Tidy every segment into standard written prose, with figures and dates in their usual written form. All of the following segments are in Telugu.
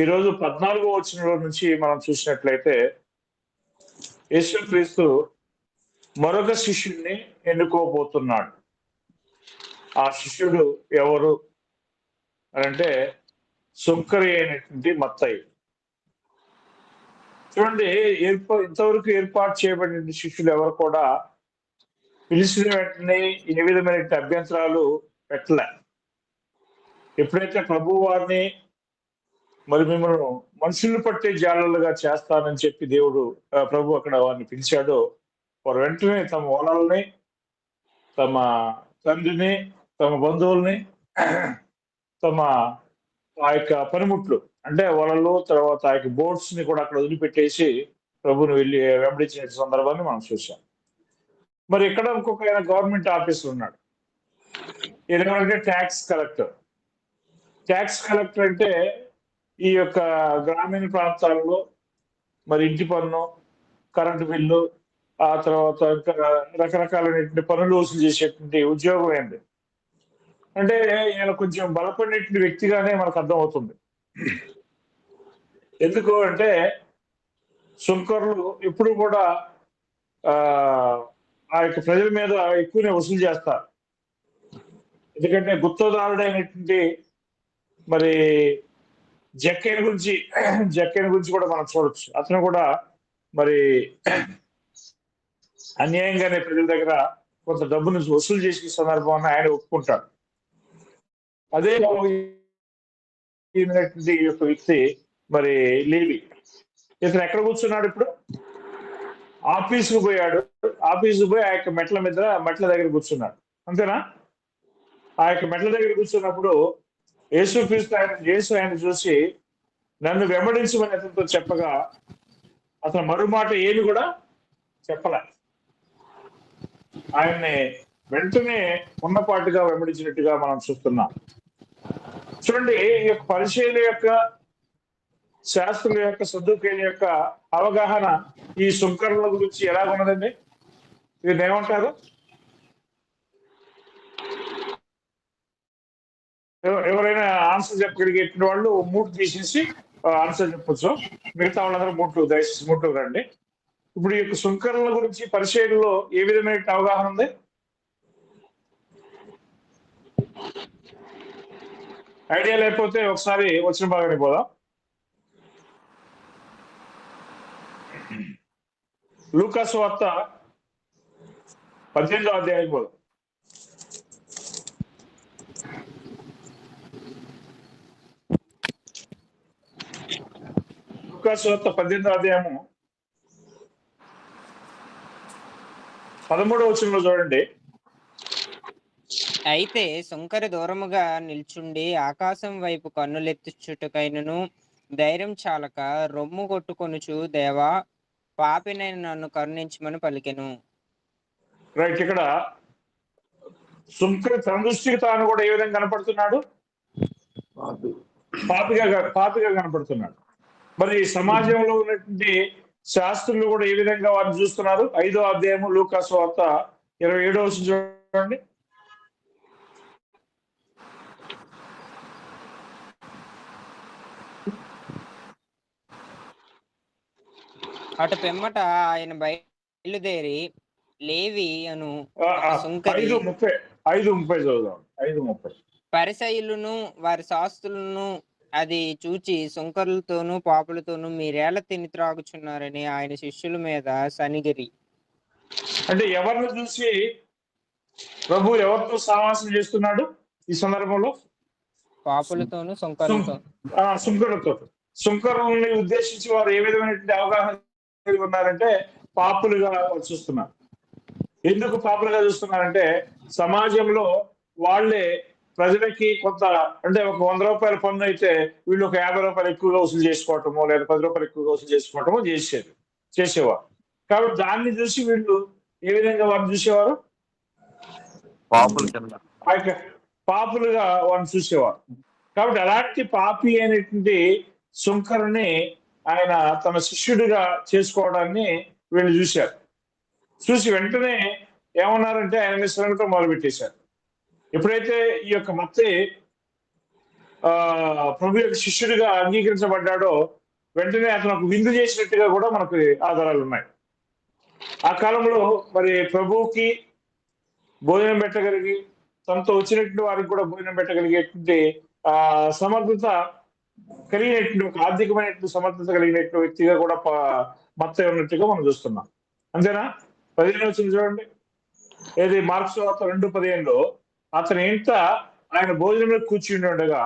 ఈరోజు 14వ వచనంలో నుంచి మనం చూసినట్లయితే యేసుక్రీస్తు మరొక శిష్యుడిని ఎన్నుకోబోతున్నాడు. ఆ శిష్యుడు ఎవరు అంటే సుంకరి అయినటువంటి మత్తయి. చూడండి, ఇంతవరకు ఏర్పాటు చేయబడిన శిష్యులు ఎవరు కూడా పిలిచిన వెంటనే ఏ విధమైన అభ్యంతరాలు పెట్టలే. ఎప్పుడైతే ప్రభు వారిని మరి మిమ్మల్ని మనుషులు పట్టే జాలలుగా చేస్తానని చెప్పి దేవుడు ప్రభు అక్కడ వారిని పిలిచాడో, వారు వెంటనే తమ వలల్ని, తమ తండ్రిని, తమ బంధువుల్ని, తమ ఆ యొక్క పనిముట్లు అంటే వలలు, తర్వాత ఆ యొక్క బోట్స్ ని కూడా అక్కడ వదిలిపెట్టేసి ప్రభుని వెళ్ళి వెంబడించిన సందర్భాన్ని మనం చూసాం. మరి ఇక్కడ ఇంకొక ఆయన గవర్నమెంట్ ఆఫీసర్ ఉన్నాడు. ఎందుకంటే ట్యాక్స్ కలెక్టర్. ట్యాక్స్ కలెక్టర్ అంటే ఈ యొక్క గ్రామీణ ప్రాంతాల్లో మరి ఇంటి పన్ను, కరెంటు బిల్లు, ఆ తర్వాత ఇంకా రకరకాలైనటువంటి పనులు వసూలు చేసేటువంటి ఉద్యోగం ఏంటి అంటే ఈయన కొంచెం బలపడినటువంటి వ్యక్తిగానే మనకు అర్థమవుతుంది. ఎందుకు అంటే సుంకరులు ఎప్పుడు కూడా ఆ యొక్క ప్రజల మీద ఎక్కువనే వసూలు చేస్తారు. ఎందుకంటే గుత్తదారుడైనటువంటి మరి జక్కైన గురించి కూడా మనం చూడొచ్చు. అతను కూడా మరి అన్యాయంగానే ప్రజల దగ్గర కొంత డబ్బును వసూలు చేసిన సందర్భాన్ని ఆయన ఒప్పుకుంటాడు. అదే ఈ యొక్క వ్యక్తి మరి లేవి, ఇతను ఎక్కడ కూర్చున్నాడు? ఇప్పుడు ఆఫీసుకు పోయాడు. ఆఫీసుకు పోయి ఆ యొక్క మెట్ల దగ్గర కూర్చున్నాడు. అంతేనా? ఆ యొక్క మెట్ల దగ్గర కూర్చున్నప్పుడు యేసు ఆయన చూసి నన్ను వెంబడించమని అతనితో చెప్పగా అతను మరుమాట ఏమి కూడా చెప్పలే. ఆయన్ని వెంటనే ఉన్నపాటుగా వెంబడించినట్టుగా మనం చూస్తున్నాం. చూడండి, ఈ యొక్క పరిచయుల యొక్క, శాస్త్రుల యొక్క, సద్దుకైన యొక్క అవగాహన ఈ సుంకరుల గురించి ఎలా ఉన్నదండి? వీళ్ళు ఏమంటారు? ఎవరైనా ఆన్సర్ చెప్పగలిగేటువంటి వాళ్ళు మూడు తీసేసి ఆన్సర్ చెప్పొచ్చు. మిగతా వాళ్ళందరూ దయచేసి మూడు రండి. ఇప్పుడు ఈ యొక్క సుంకరుల గురించి పరిచయంలో ఏ విధమైన అవగాహన ఉంది? ఐడియా లేకపోతే ఒకసారి వచ్చిన భాగానికి పోదాం. లూకా సువార్త 18వ అధ్యాయానికి పోదాం. లూకా సువార్త 18వ అధ్యాయము 13వ వచనంలో చూడండి. అయితే సుంకరి దూరముగా నిల్చుండి ఆకాశం వైపు కన్నులెత్తుచుటకైనను ధైర్యం చాలక రొమ్ము కొట్టుకొనుచు, దేవా, పాపినైన నన్ను కరుణించమని పలికెను. రైట్. ఇక్కడ సుంకరి తన దృష్టికి తాను కూడా ఏ విధంగా కనపడుతున్నాడు? పాపిగా కనపడుతున్నాడు. మరి సమాజంలో ఉన్నటువంటి శాస్త్రులు కూడా ఏ విధంగా వారిని చూస్తున్నారు? 5వ అధ్యాయము లూకా సువార్త 27వ వచనం చూడండి. అటు పిమ్మట ఆయన బయలుదేరి లేవి అను సుంకరి 5:30 చదువుదాం. 5:30 పరిసయ్యులను వారి శాస్త్రులను అది చూచి సుంకరులతోనూ పాపులతోనూ మీరేలా తిని త్రాగుచున్నారని ఆయన శిష్యుల మీద సనిగిరి. అంటే ఎవరిని చూసి ప్రభు ఎవరితో సహవాసం చేస్తున్నాడు ఈ సందర్భంలో? పాపులతోనూ సుంకరులతో. సుంకరుల్ని ఉద్దేశించి వారు ఏ విధమైనటువంటి అవగాహన కలిగి ఉన్నారంటే పాపులుగా చూస్తున్నారు. ఎందుకు పాపులుగా చూస్తున్నారంటే సమాజంలో వాళ్ళే ప్రజలకి కొంత, అంటే ఒక 100 రూపాయల పన్ను అయితే వీళ్ళు ఒక 50 రూపాయలు ఎక్కువగా వసూలు చేసుకోవటమో లేదా 10 రూపాయలు ఎక్కువగా వసూలు చేసుకోవటమో చేసేవారు. కాబట్టి దాన్ని చూసి వీళ్ళు ఏ విధంగా వారిని చూసేవారు? పాపులుగా వారిని చూసేవారు. కాబట్టి అలాంటి పాపి అయినటువంటి సుంకరుని ఆయన తన శిష్యుడిగా చేసుకోవడాన్ని వీళ్ళు చూశారు. చూసి వెంటనే ఏమన్నారంటే ఆయన శ్రమతో మొదలుపెట్టేశారు. ఎప్పుడైతే ఈ యొక్క మత్తయి ప్రభు యొక్క శిష్యుడిగా అంగీకరించబడ్డాడో వెంటనే అతను ఒక విందు చేసినట్టుగా కూడా మనకు ఆధారాలు ఉన్నాయి. ఆ కాలంలో మరి ప్రభువుకి భోజనం పెట్టగలిగి తనతో వచ్చినటువంటి వారికి కూడా భోజనం పెట్టగలిగేటువంటి సమర్థత కలిగినటువంటి ఒక ఆర్థికమైనటువంటి సమర్థత కలిగినటువంటి వ్యక్తిగా కూడా మత్తయి ఉన్నట్టుగా మనం చూస్తున్నాం. అంతేనా? 15 వచ్చింది చూడండి. ఏది మార్క్స్ 2:15లో అతని ఇంట ఆయన భోజనంలో కూర్చుని ఉండగా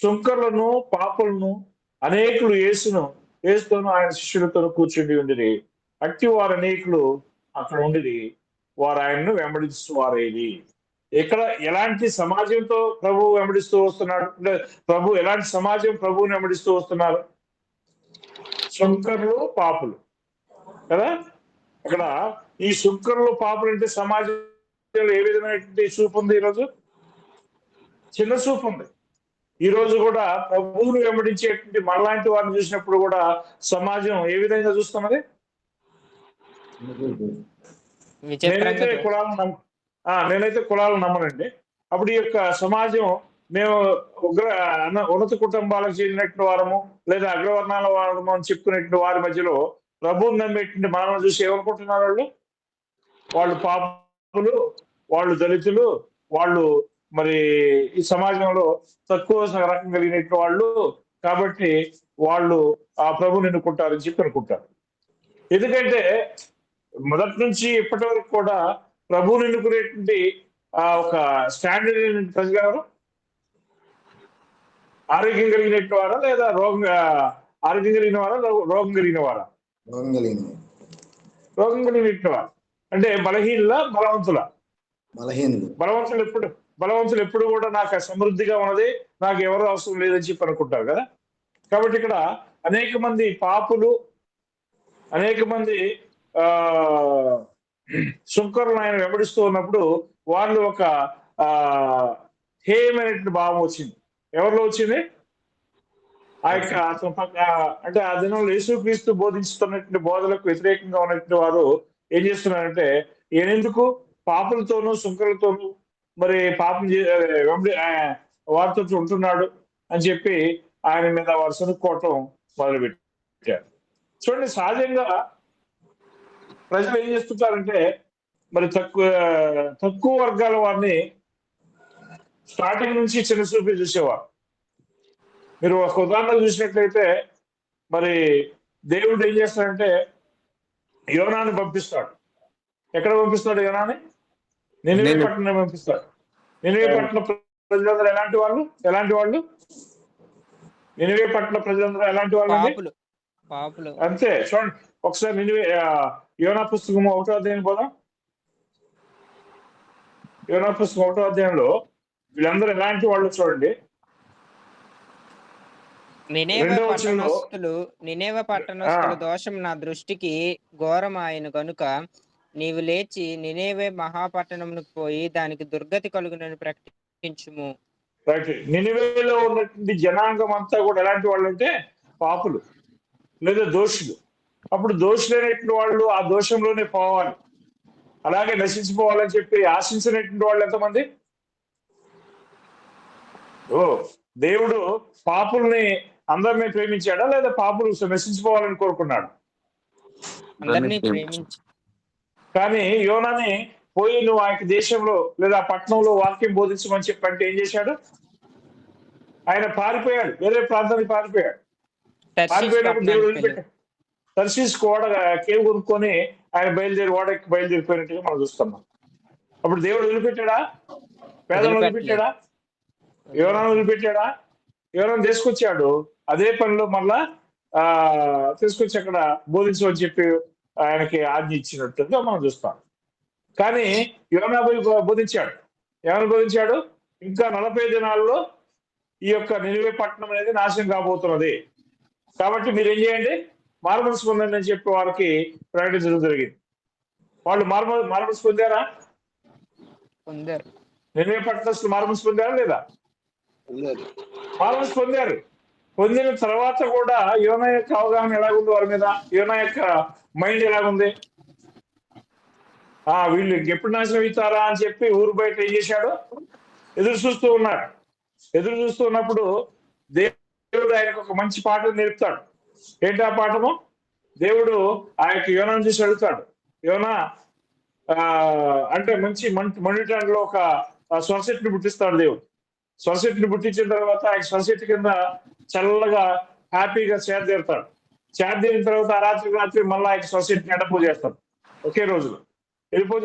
సుంకర్లను పాపులను అనేకులు యేసుతోనూ ఆయన శిష్యులతోనూ కూర్చుండి ఉండిరి. అట్టి వారు అనేకులు అక్కడ ఉండిరి. వారు ఆయన్ను వెంబడిస్తూ వారేది. ఇక్కడ ఎలాంటి సమాజంతో ప్రభువు వెంబడిస్తూ వస్తున్నాడు అంటే ప్రభు ఎలాంటి సమాజం ప్రభువుని వెంబడిస్తూ వస్తున్నారు? సుంకర్లు పాపులు కదా. ఇక్కడ ఈ సుంకర్లు పాపులు అంటే సమాజంలో ఏ విధమైనటువంటి చూపు ఉంది? ఈరోజు చిన్న చూపు ఉంది. ఈ రోజు కూడా ప్రభువును వెంబడించేటువంటి మనలాంటి వారిని చూసినప్పుడు కూడా సమాజం ఏ విధంగా చూస్తున్నది? నేనైతే కులాలను నమ్మనండి. అప్పుడు ఈ యొక్క సమాజం మేము ఉన్నత కుటుంబాలకు చెందినటువంటి వారము లేదా అగ్రవర్ణాల వారము అని చెప్పుకునేటువంటి వారి మధ్యలో ప్రభువుని నమ్మేటువంటి మనల్ని చూసి ఏమనుకుంటున్నారు? వాళ్ళు పాపులు, వాళ్ళు దళితులు, వాళ్ళు మరి ఈ సమాజంలో తక్కువ రకం కలిగినటువంటి వాళ్ళు, కాబట్టి వాళ్ళు ఆ ప్రభువుని ఎన్నుకుంటారని చెప్పి అనుకుంటారు. ఎందుకంటే మొదటి నుంచి ఇప్పటి వరకు కూడా ప్రభువుని ఎన్నుకునేటువంటి ఒక స్టాండర్డ్ ప్రజలు ఆరోగ్యం కలిగినట్టు వారా లేదా ఆరోగ్యం కలిగిన వారా రోగం కలిగిన వారా? రోగం కలిగినట్టు వారు అంటే బలహీనుల బలవంతుల? బలవంతులు ఎప్పుడు కూడా నాకు సమృద్ధిగా ఉన్నది, నాకు ఎవరు అవసరం లేదని చెప్పి అనుకుంటారు కదా. కాబట్టి ఇక్కడ అనేక మంది పాపులు, అనేక మంది సుంకరులను ఆయన వెంబడిస్తూ ఉన్నప్పుడు వాళ్ళు ఒక హేయమైనటువంటి భావం వచ్చింది. ఎవరిలో వచ్చింది? ఆ యొక్క అంటే ఆ దినంలో యేసుక్రీస్తు బోధిస్తున్నటువంటి బోధలకు వ్యతిరేకంగా ఉన్నటువంటి వారు ఏం చేస్తున్నారంటే ఈయనెందుకు పాపులతోనూ సుంకరులతోనూ మరి పాపం వారితో ఉంటున్నాడు అని చెప్పి ఆయన మీద వారు సనుక్కోవటం మొదలుపెట్టారు. చూడండి, సహజంగా ప్రజలు ఏం చేస్తుంటారంటే మరి తక్కువ వర్గాల వారిని స్టార్టింగ్ నుంచి చిన్న చూపి చూసేవారు. మీరు ఒక ఉదాహరణ చూసినట్లయితే మరి దేవుడు ఏం చేస్తాడంటే యోనాని పంపిస్తాడు. ఎక్కడ పంపిస్తాడు యోనాని? నినివే పట్టణం పంపిస్తాడు. నినివే పట్టణ ప్రజలందరూ ఎలాంటి వాళ్ళు? నినివే పట్టణ ప్రజలందరూ ఎలాంటి వాళ్ళు? అంతే. చూడండి ఒకసారి నినివే యోనా పుస్తకం 1వ అధ్యాయం పోదాం. యోనా పుస్తకం 1వ అధ్యాయంలో వీళ్ళందరూ ఎలాంటి వాళ్ళు చూడండి. నినేవే పట్టణస్థుల దోషం నా దృష్టికి ఘోరమాయన గనుక నీవు లేచి నినేవే మహాపట్టణమునకు పోయి దానికి దుర్గతి కలుగునని ప్రకటించుము. నినివేలో ఉన్నటువంటి జనాంగం అంతా కూడా ఎలాంటి వాళ్ళు అంటే పాపులు లేదా దోషులు. అప్పుడు దోషులైనటువంటి వాళ్ళు ఆ దోషంలోనే పోవాలి, అలాగే నశించిపోవాలని చెప్పి ఆశించినటువంటి వాళ్ళు ఎంతమంది? దేవుడు పాపుల్ని అందరినీ ప్రేమించాడా లేదా పాపులు నశించిపోవాలని కోరుకున్నాడు? కానీ యోనాని పోయి నువ్వు ఆ దేశంలో లేదా పట్టణంలో వాక్యం బోధించమని చెప్పంటే ఏం చేశాడు? ఆయన పారిపోయాడు, వేరే ప్రాంతానికి పారిపోయాడు. పారిపోయినప్పుడు దేవుడు వదిలిపెట్టాడు. తర్షీష్ ఓడ కేవ్ కొనుక్కొని ఆయన ఓడకి బయలుదేరిపోయినట్టుగా మనం చూస్తున్నాం. అప్పుడు దేవుడు వదిలిపెట్టాడా? పేదలను వదిలిపెట్టాడా? యోనాను వదిలిపెట్టాడా? యోనాను తీసుకొచ్చాడు. అదే పనిలో మళ్ళా తీసుకొచ్చి అక్కడ బోధించమని చెప్పి ఆయనకి ఆజ్ఞ ఇచ్చినట్టుగా మనం చూస్తాం. కానీ యోనా బోధించాడు. ఏమని బోధించాడు? ఇంకా 40 దినాల్లో ఈ యొక్క నినివే పట్టణం అనేది నాశనం కాబోతున్నది, కాబట్టి మీరు ఏం చేయండి, మారుమనసు పొందండి అని చెప్పి వారికి ప్రకటించడం జరిగింది. వాళ్ళు మారుమనసు పొందారా? నినివే పట్టణస్తులు మారుమనసు పొందారా లేదా? మారుమనసు పొందారు. పొందిన తర్వాత కూడా యోనా యొక్క అవగాహన ఎలాగుంది వారి మీద? యోనా యొక్క మైండ్ ఎలాగుంది? వీళ్ళు ఎప్పుడు నాశనం అవుతారా అని చెప్పి ఊరు బయట ఏం చేశాడు? ఎదురు చూస్తూ ఉన్నాడు. ఎదురు చూస్తూ ఉన్నప్పుడు దేవుడు ఆయనకు ఒక మంచి పాఠం నేర్పుతాడు. ఏంటి ఆ పాఠము? దేవుడు ఆ యొక్క యోనాను చూసి అడుగుతాడు, యోనా అంటే మంచి మణిటాండ్లో ఒక సొసైటీని పుట్టిస్తాడు దేవుడు. సొసైటీని పుట్టించిన తర్వాత ఆయన సొసైటీ కింద చల్లగా హ్యాపీగా చేరదీరుతాడు. చేరదీరిన తర్వాత ఆ రాత్రి మళ్ళీ ఆయన సొసైటీని ఎండపూ చేస్తాడు ఒకే రోజులో. ఎండపూ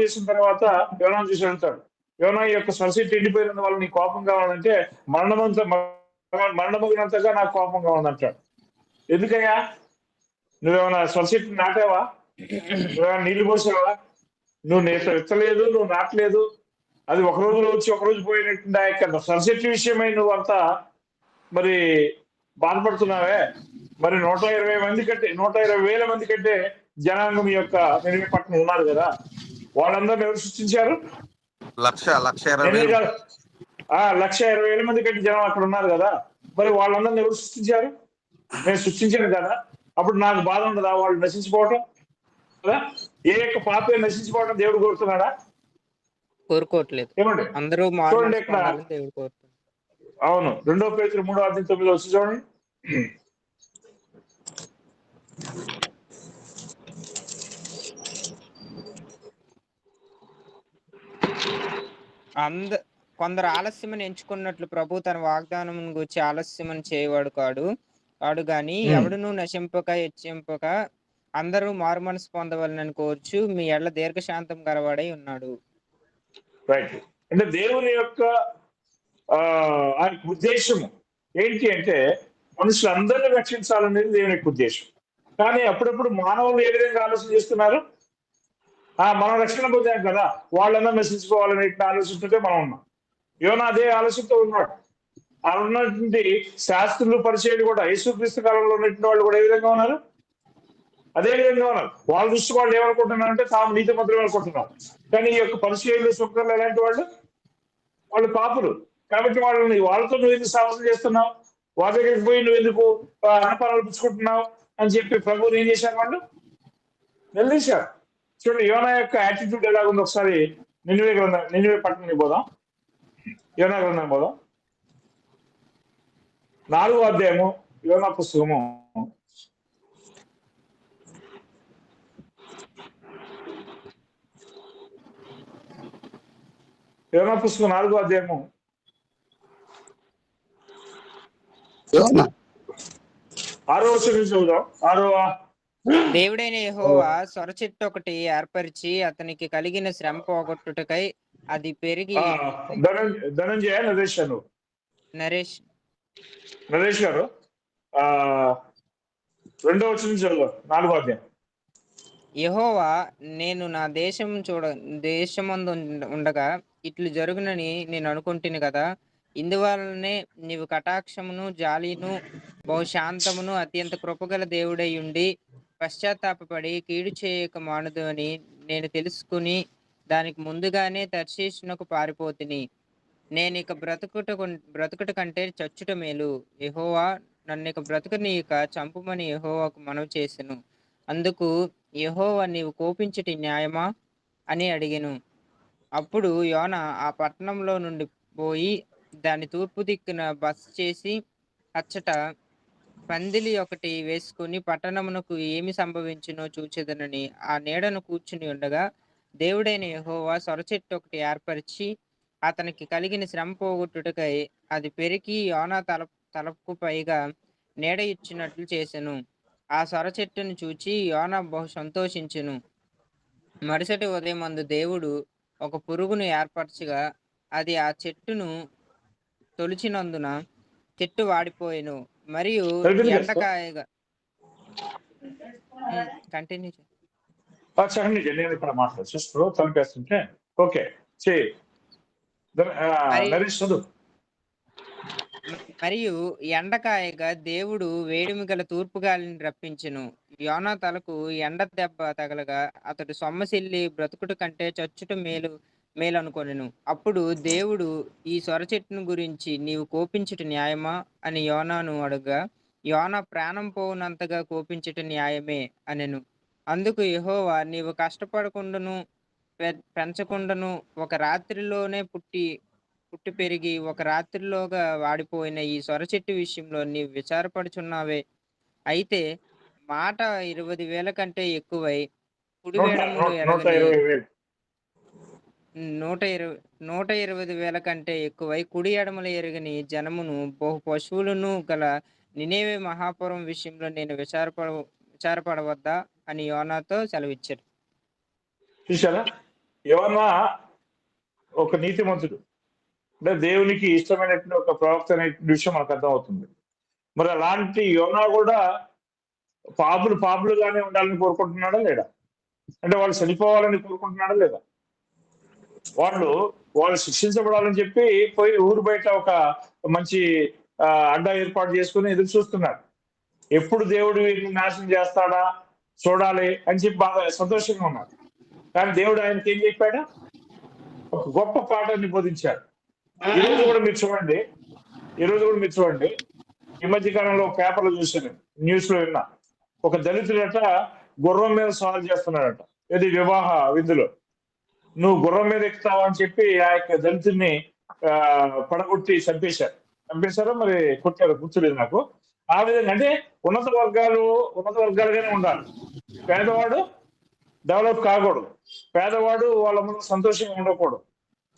చేసిన తర్వాత యోనాను చూసి అడుగుతాడు, యోనా ఈ యొక్క సొసైటీ ఎండిపోయిన వల్ల నీ కోపం కావాలంటే మరణమగినంతగా నాకు కోపం కావాలంటాడు. ఎందుకయ్యా? నువ్వేమైనా సొసైటీ నాటావా? నువ్వేమైనా నీళ్లు పోసావా? నువ్వు ఎత్తలేదు, నువ్వు నాటలేదు. అది ఒక రోజులో వచ్చి ఒక రోజు పోయినట్టు ఆ యొక్క సొసైటీ విషయమై నువ్వు అంతా మరి బాధపడుతున్నావే. మరి 120,000 మంది కంటే జనాంగం యొక్క నినివే పట్టణం ఉన్నారు కదా, వాళ్ళందరినీ ఎవరు సృష్టించారు? 1,20,000 మంది కంటే జనం అక్కడ ఉన్నారు కదా, మరి వాళ్ళందరినీ ఎవరు సృష్టించారు? నేను సృష్టించాను కదా. అప్పుడు నాకు బాధ ఉండదా వాళ్ళు నశించిపోవటం కదా? ఏ యొక్క పాపే నశించిపోవటం దేవుడు కోరుతున్నాడా? కోరుకోవట్లేదు. ఏమండి? అందరూ చూడండి ఇక్కడ. దేవుడు కోరుతున్నాడు. అవును, 2 పేతురు 3:9 వచ్చి చూడండి. కొందరు ఆలస్యమని ఎంచుకున్నట్లు ప్రభు తన వాగ్దానం గురించి ఆలస్యమని చేయవాడు కాడు గాని ఎవడును నశింపక హెచ్చింపక అందరూ మారు మనసు పొందవాలని కోర్చు మీ ఎడ్ల దీర్ఘశాంతం గలవాడై ఉన్నాడు. రైట్. అంటే దేవుని యొక్క ఉద్దేశము ఏంటి అంటే మనుషులందరినీ రక్షించాలనేది దేవుని యొక్క ఉద్దేశం. కానీ అప్పుడప్పుడు మానవులు ఏ విధంగా ఆలోచన చేస్తున్నారు? మనం రక్షణ పొందాం కదా, వాళ్ళన్నా నశించుకోవాలని ఆలోచిస్తుంటే మనం ఉన్నాం. యోనా అదే ఆలోచనతో ఉన్నాడు. అలా ఉన్నటువంటి శాస్త్రులు పరిచయాలు కూడా యేసుక్రీస్తు కాలంలో ఉన్నటువంటి వాళ్ళు కూడా ఏ విధంగా ఉన్నారు? అదే విధంగా ఉన్నారు. వాళ్ళ దృష్టి వాళ్ళు ఏమనుకుంటున్నారంటే తాము నీతి మంత్రం అనుకుంటున్నారు. కానీ ఈ యొక్క పరిచయాలు శుక్రులు ఎలాంటి వాళ్ళు పాపులు. కాబట్టి వాళ్ళతో నువ్వు ఎందుకు సాహసం చేస్తున్నావు, వాళ్ళ దగ్గరికి పోయి నువ్వు ఎందుకు అన్నపానాలు పుచ్చుకుంటున్నావు అని చెప్పి ప్రభువుని ఏం చేశారు? వాళ్ళు నిలదీశారు. చూడండి యోనా యొక్క యాటిట్యూడ్ ఎలాగుంది ఒకసారి నినివే పట్టణానికి పోదాం. యోనా గ్రంథం పోదాం. 4వ అధ్యాయము యోనా పుస్తకము. యోనా పుస్తకం 4వ అధ్యాయము 6వ వచనం చదువుదాం. దేవుడైన యెహోవా సొరచెట్టు ఒకటి ఏర్పరిచి అతనికి కలిగిన శ్రమ పోగొట్టుటకై అది పెరిగి. ధనంజయ నరేష్ గారు 2వ వచనం చదువు. 4వ అధ్యాయం. యెహోవా నేను నా దేశమందు ఉండగా ఇట్లు జరుగునని నేను అనుకుంటుని కదా, ఇందువలనే నీవు కటాక్షమును జాలిను బహుశాంతమును అత్యంత కృపగల దేవుడై ఉండి పశ్చాత్తాపడి కీడు చేయక మానదు అని నేను తెలుసుకుని దానికి ముందుగానే తర్షీషునకు పారిపోతిని. నేనిక బ్రతుకుట కంటే చచ్చుట మేలు. యెహోవా నన్నిక బ్రతుకనీయక చంపుమని యెహోవాకు మనవి చేసెను. అందుకు యెహోవా నీవు కోపించుట న్యాయమా అని అడిగెను. అప్పుడు యోనా ఆ పట్టణంలో నుండి పోయి దాని తూర్పు దిక్కున బస చేసి అచ్చట పందిలి ఒకటి వేసుకుని పట్టణమునకు ఏమి సంభవించునో చూచెదనని ఆ నీడను కూర్చుని ఉండగా దేవుడైన యెహోవా సొరచెట్టు ఒకటి ఏర్పరిచి అతనికి కలిగిన శ్రమ పోగొట్టుటకై అది పెరిగి యోనా తలకు పైగా నీడ ఇచ్చినట్లు చేసెను. ఆ సొరచెట్టును చూచి యోనా బహు సంతోషించెను. మరుసటి ఉదయమందు దేవుడు ఒక పురుగును ఏర్పరచగా అది ఆ చెట్టును తొలిచినందున చెట్టు వాడిపోయెను. మరియు ఎండకాయగా కంటిన్యూ నేను ఇక్కడ మాట్లాడు తలిపేస్తుంటే ఓకే చేయి. మరియు ఎండకాయగా దేవుడు వేడిమి గల తూర్పు గాలిని రప్పించెను. యోనా తలకు ఎండ దెబ్బ తగలగా అతడు సొమ్మసిల్లి బ్రతుకుట కంటే చచ్చుట మేలనుకొనెను. అప్పుడు దేవుడు ఈ సొరచెట్టును గురించి నీవు కోపించుట న్యాయమా అని యోనాను అడగగా యోనా ప్రాణం పోవునంతగా కోపించుట న్యాయమే అనెను. అందుకు యెహోవా నీవు కష్టపడకుండాను పెంచకుండాను ఒక రాత్రిలోనే పుట్టి పెరిగి ఒక రాత్రిలోగా వాడిపోయిన ఈ సొర చెట్టు విషయంలో నీవు విచారపడుచున్నావే. అయితే మాట 20,000 కంటే ఎక్కువై కుడి నూట ఎడమలు నూట నూట ఎరగని 20,000. 120,000 కంటే ఎక్కువై కుడి ఎడమలు ఎరుగని జనమును బహు పశువులను గల నినేవే మహాపురం విషయంలో నేను విచారపడవద్దా అని యోనాతో సెలవిచ్చారు. చూసారా? యోనా ఒక నీతిమంతుడు, అంటే దేవునికి ఇష్టమైనటువంటి ఒక ప్రవక్త అనే విషయం మనకు అర్థమవుతుంది. మరి అలాంటి యోనా కూడా పాపులుగానే ఉండాలని కోరుకుంటున్నాడా లేడా? అంటే వాళ్ళు చనిపోవాలని కోరుకుంటున్నాడా లేదా? వాళ్ళు వాళ్ళు శిక్షించబడాలని చెప్పి పోయి ఊరు బయట ఒక మంచి అడ్డా ఏర్పాటు చేసుకుని ఎదురు చూస్తున్నారు. ఎప్పుడు దేవుడు వీటిని నాశనం చేస్తాడా చూడాలి అని చెప్పి బాగా సంతోషంగా ఉన్నారు. కానీ దేవుడు ఆయనకి ఏం చెప్పాడా? ఒక గొప్ప పాఠాన్ని బోధించాడు. ఈ రోజు కూడా మీరు చూడండి, ఈ మధ్య కాలంలో పేపర్లు చూశాను, న్యూస్ లో విన్నా. ఒక దళితుడట గుర్రం మీద సవాల్ చేస్తున్నాడట, ఇది వివాహ విందులో. నువ్వు గుర్రం మీద ఎక్కుతావా అని చెప్పి ఆ యొక్క దళితుడిని పడగొట్టి చంపేశారో మరి కొట్టారు, గుర్తులేదు నాకు. ఆ విధంగా అంటే ఉన్నత వర్గాలుగానే ఉండాలి. పేదవాడు డెవలప్ కాకూడదు, పేదవాడు వాళ్ళ ముందు సంతోషంగా ఉండకూడదు.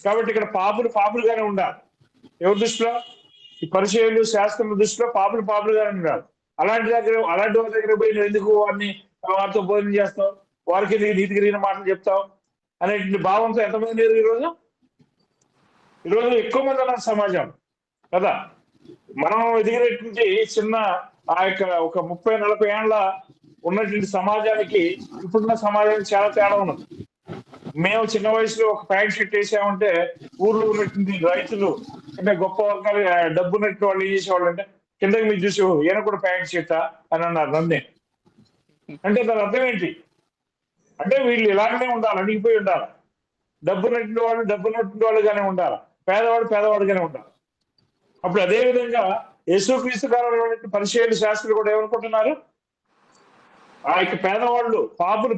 కాబట్టి ఇక్కడ పాపులుగానే ఉండాలి. ఎవరి దృష్టిలో? ఈ పరిచయాలు శాస్త్రం దృష్టిలో పాపులుగానే ఉండాలి. అలాంటి వాళ్ళ దగ్గర పోయి నువ్వు ఎందుకు వారితో భోజనం చేస్తావు, వారికి నీతి కలిగిన మాటలు చెప్తావు అనేటువంటి భావంతో ఎంతమంది లేరు ఈరోజు ఎక్కువ మంది ఉన్నారు సమాజం కదా. మనం ఎదిగినటువంటి చిన్న ఆ యొక్క ఒక 30-40 ఏళ్ళ ఉన్నటువంటి సమాజానికి ఇప్పుడున్న సమాజానికి చాలా తేడా ఉన్నది. మేము చిన్న వయసులో ఒక ప్యాంట్ షర్ట్ వేసామంటే ఊర్లో ఉన్నటువంటి రైతులు అంటే గొప్ప వర్గాలు డబ్బు ఉన్నట్టు వాళ్ళు ఏం చేసేవాళ్ళు అంటే కిందకి మీరు చూసి ఈయన కూడా ప్యాంట్ షర్టా అని అన్నారు నన్నే. అంటే దాని అర్థం ఏంటి? అంటే వీళ్ళు ఇలాగనే ఉండాలి, అణిగిపోయి ఉండాలి. డబ్బు నట్టిన వాళ్ళుగానే ఉండాలి, పేదవాడుగానే ఉండాలి. అప్పుడు అదే విధంగా యేసుక్రీస్తు కాలంలో పరిచయాలు శాస్త్రులు కూడా ఏమనుకుంటున్నారు? ఆ యొక్క పేదవాళ్ళు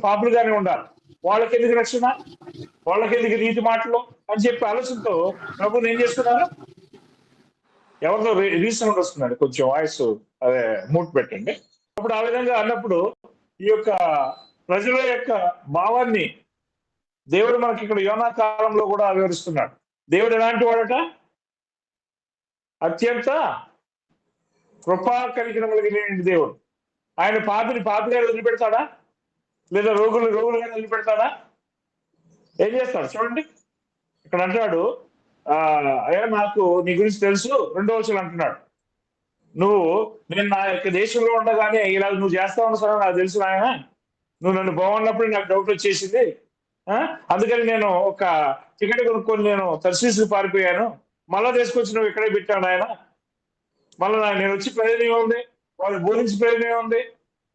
పాపులుగానే ఉండాలి, వాళ్ళకి ఎందుకు రక్షణ, వాళ్ళకి ఎందుకు నీతి మాటలు అని చెప్పి ఆలోచనతో ప్రభుని ఏం చేస్తున్నారు? ఎవరితో రీసౌండ్ వస్తున్నాడు, కొంచెం వాయిస్ అదే మూట్ పెట్టండి. అప్పుడు ఆ విధంగా అన్నప్పుడు ఈ యొక్క ప్రజల యొక్క భావాన్ని దేవుడు మనకి ఇక్కడ యోనా కాలంలో కూడా వివరిస్తున్నాడు. దేవుడు ఎలాంటి వాడట? అత్యంత కృపా కలిగిన దేవుడు. ఆయన పాపిగా వదిలిపెడతాడా? లేదా రోగులుగా వదిలిపెడతాడా? ఏం చేస్తాడు చూడండి. ఇక్కడ అంటాడు, అయ్యా నాకు నీ గురించి తెలుసు, 2వ వచనం అంటున్నాడు, నేను నా యొక్క దేశంలో ఉండగానే ఇలా నువ్వు చేస్తావు సరే నాకు తెలుసు ఆయన, నువ్వు నన్ను బాగున్నప్పుడు నాకు డౌట్ వచ్చేసింది, అందుకని నేను ఒక టికెట్ కొనుక్కొని నేను తర్శీసుకు పారిపోయాను, మళ్ళా తీసుకొచ్చి నువ్వు ఇక్కడే పెట్టాడు ఆయన, మళ్ళీ నేను వచ్చి ప్రయోజనం ఉంది, వాళ్ళు బోధించి ప్రయోజనం ఉంది,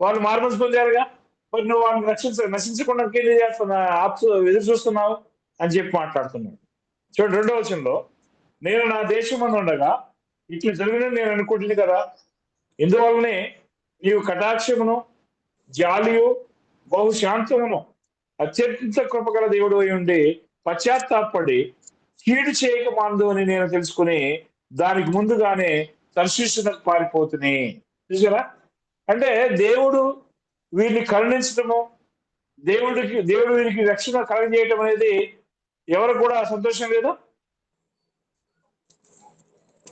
వాళ్ళు మార్మల్స్ పొందారుగా, మరి నువ్వు వాళ్ళని నశించకుండా ఏం చేస్తున్నా ఎదురు చూస్తున్నావు అని చెప్పి మాట్లాడుతున్నాడు. చూడండి 2వ వచనంలో, నేను నా దేశం మందు ఉండగా ఇట్లా జరిగినని నేను అనుకుంటుంది కదా, ఇందువల్లనే నీవు కటాక్షమును జాలియు బహుశాంతమును అత్యంత కృపగల దేవుడు అయి ఉండి పశ్చాత్తాపడి కీడు చేయక మాందు అని నేను తెలుసుకుని దానికి ముందుగానే తర్శీసునకు పారిపోతుంది. చూసారా? అంటే దేవుడు వీరిని కరుణించడము, దేవుడు వీరికి రక్షణ కలగజేయటం అనేది ఎవరికి కూడా సంతోషం లేదు,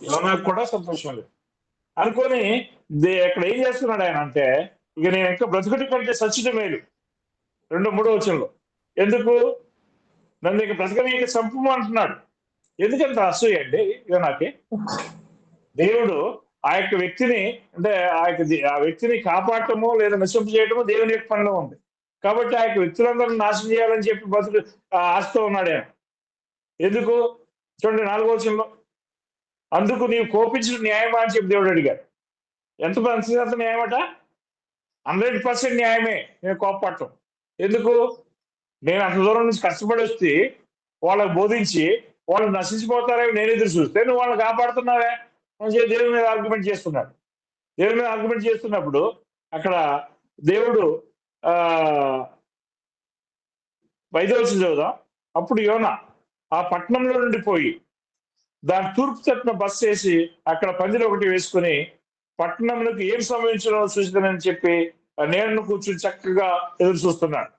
యోనాకు కూడా సంతోషం లేదు అనుకొని అక్కడ ఏం చేస్తున్నాడు ఆయన అంటే, ఇక నేను ఇంకా బ్రతుకుటి కంటే సచ్చిత మేలు 2-3వ వచనంలో, ఎందుకు నన్ను ఇక బ్రతకనీకి సంపము అంటున్నాడు. ఎందుకంత అసూయ అండి యోనాకి? దేవుడు ఆ యొక్క వ్యక్తిని అంటే ఆ వ్యక్తిని కాపాడటము లేదా నశింపు చేయటము దేవుని యొక్క పనిలో ఉంది. కాబట్టి ఆ యొక్క వ్యక్తులందరూ నాశనం చేయాలని చెప్పి బతుకు ఆశతో ఉన్నాడు ఆయన. ఎందుకు? చూడండి 4వ వచనంలో, అందుకు నీవు కోపించిన న్యాయమా అని చెప్పి దేవుడు అడిగాడు. ఎంత న్యాయమట? 100% న్యాయమే నేను కోపపడటం. ఎందుకు? నేను అంత దూరం నుంచి కష్టపడి వస్తే వాళ్ళకి బోధించి వాళ్ళు నశించిపోతారని నేను ఎదురు చూస్తే నువ్వు వాళ్ళని కాపాడుతున్నావే అని చెప్పి దేవుని మీద ఆర్గ్యుమెంట్ చేస్తున్నాడు. దేవుని మీద ఆర్గ్యుమెంట్ చేస్తున్నప్పుడు అక్కడ దేవుడు 5వ వచనం చదువుదాం. అప్పుడు యోనా ఆ పట్టణంలో నుండి పోయి దాని తూర్పు తట్టున బస్ చేసి అక్కడ పందిరి ఒకటి వేసుకుని పట్టణంలోకి ఏం సంభవించడో చూసిదని చెప్పి ఆ నీడను కూర్చుని చక్కగా ఎదురు చూస్తున్నాడు.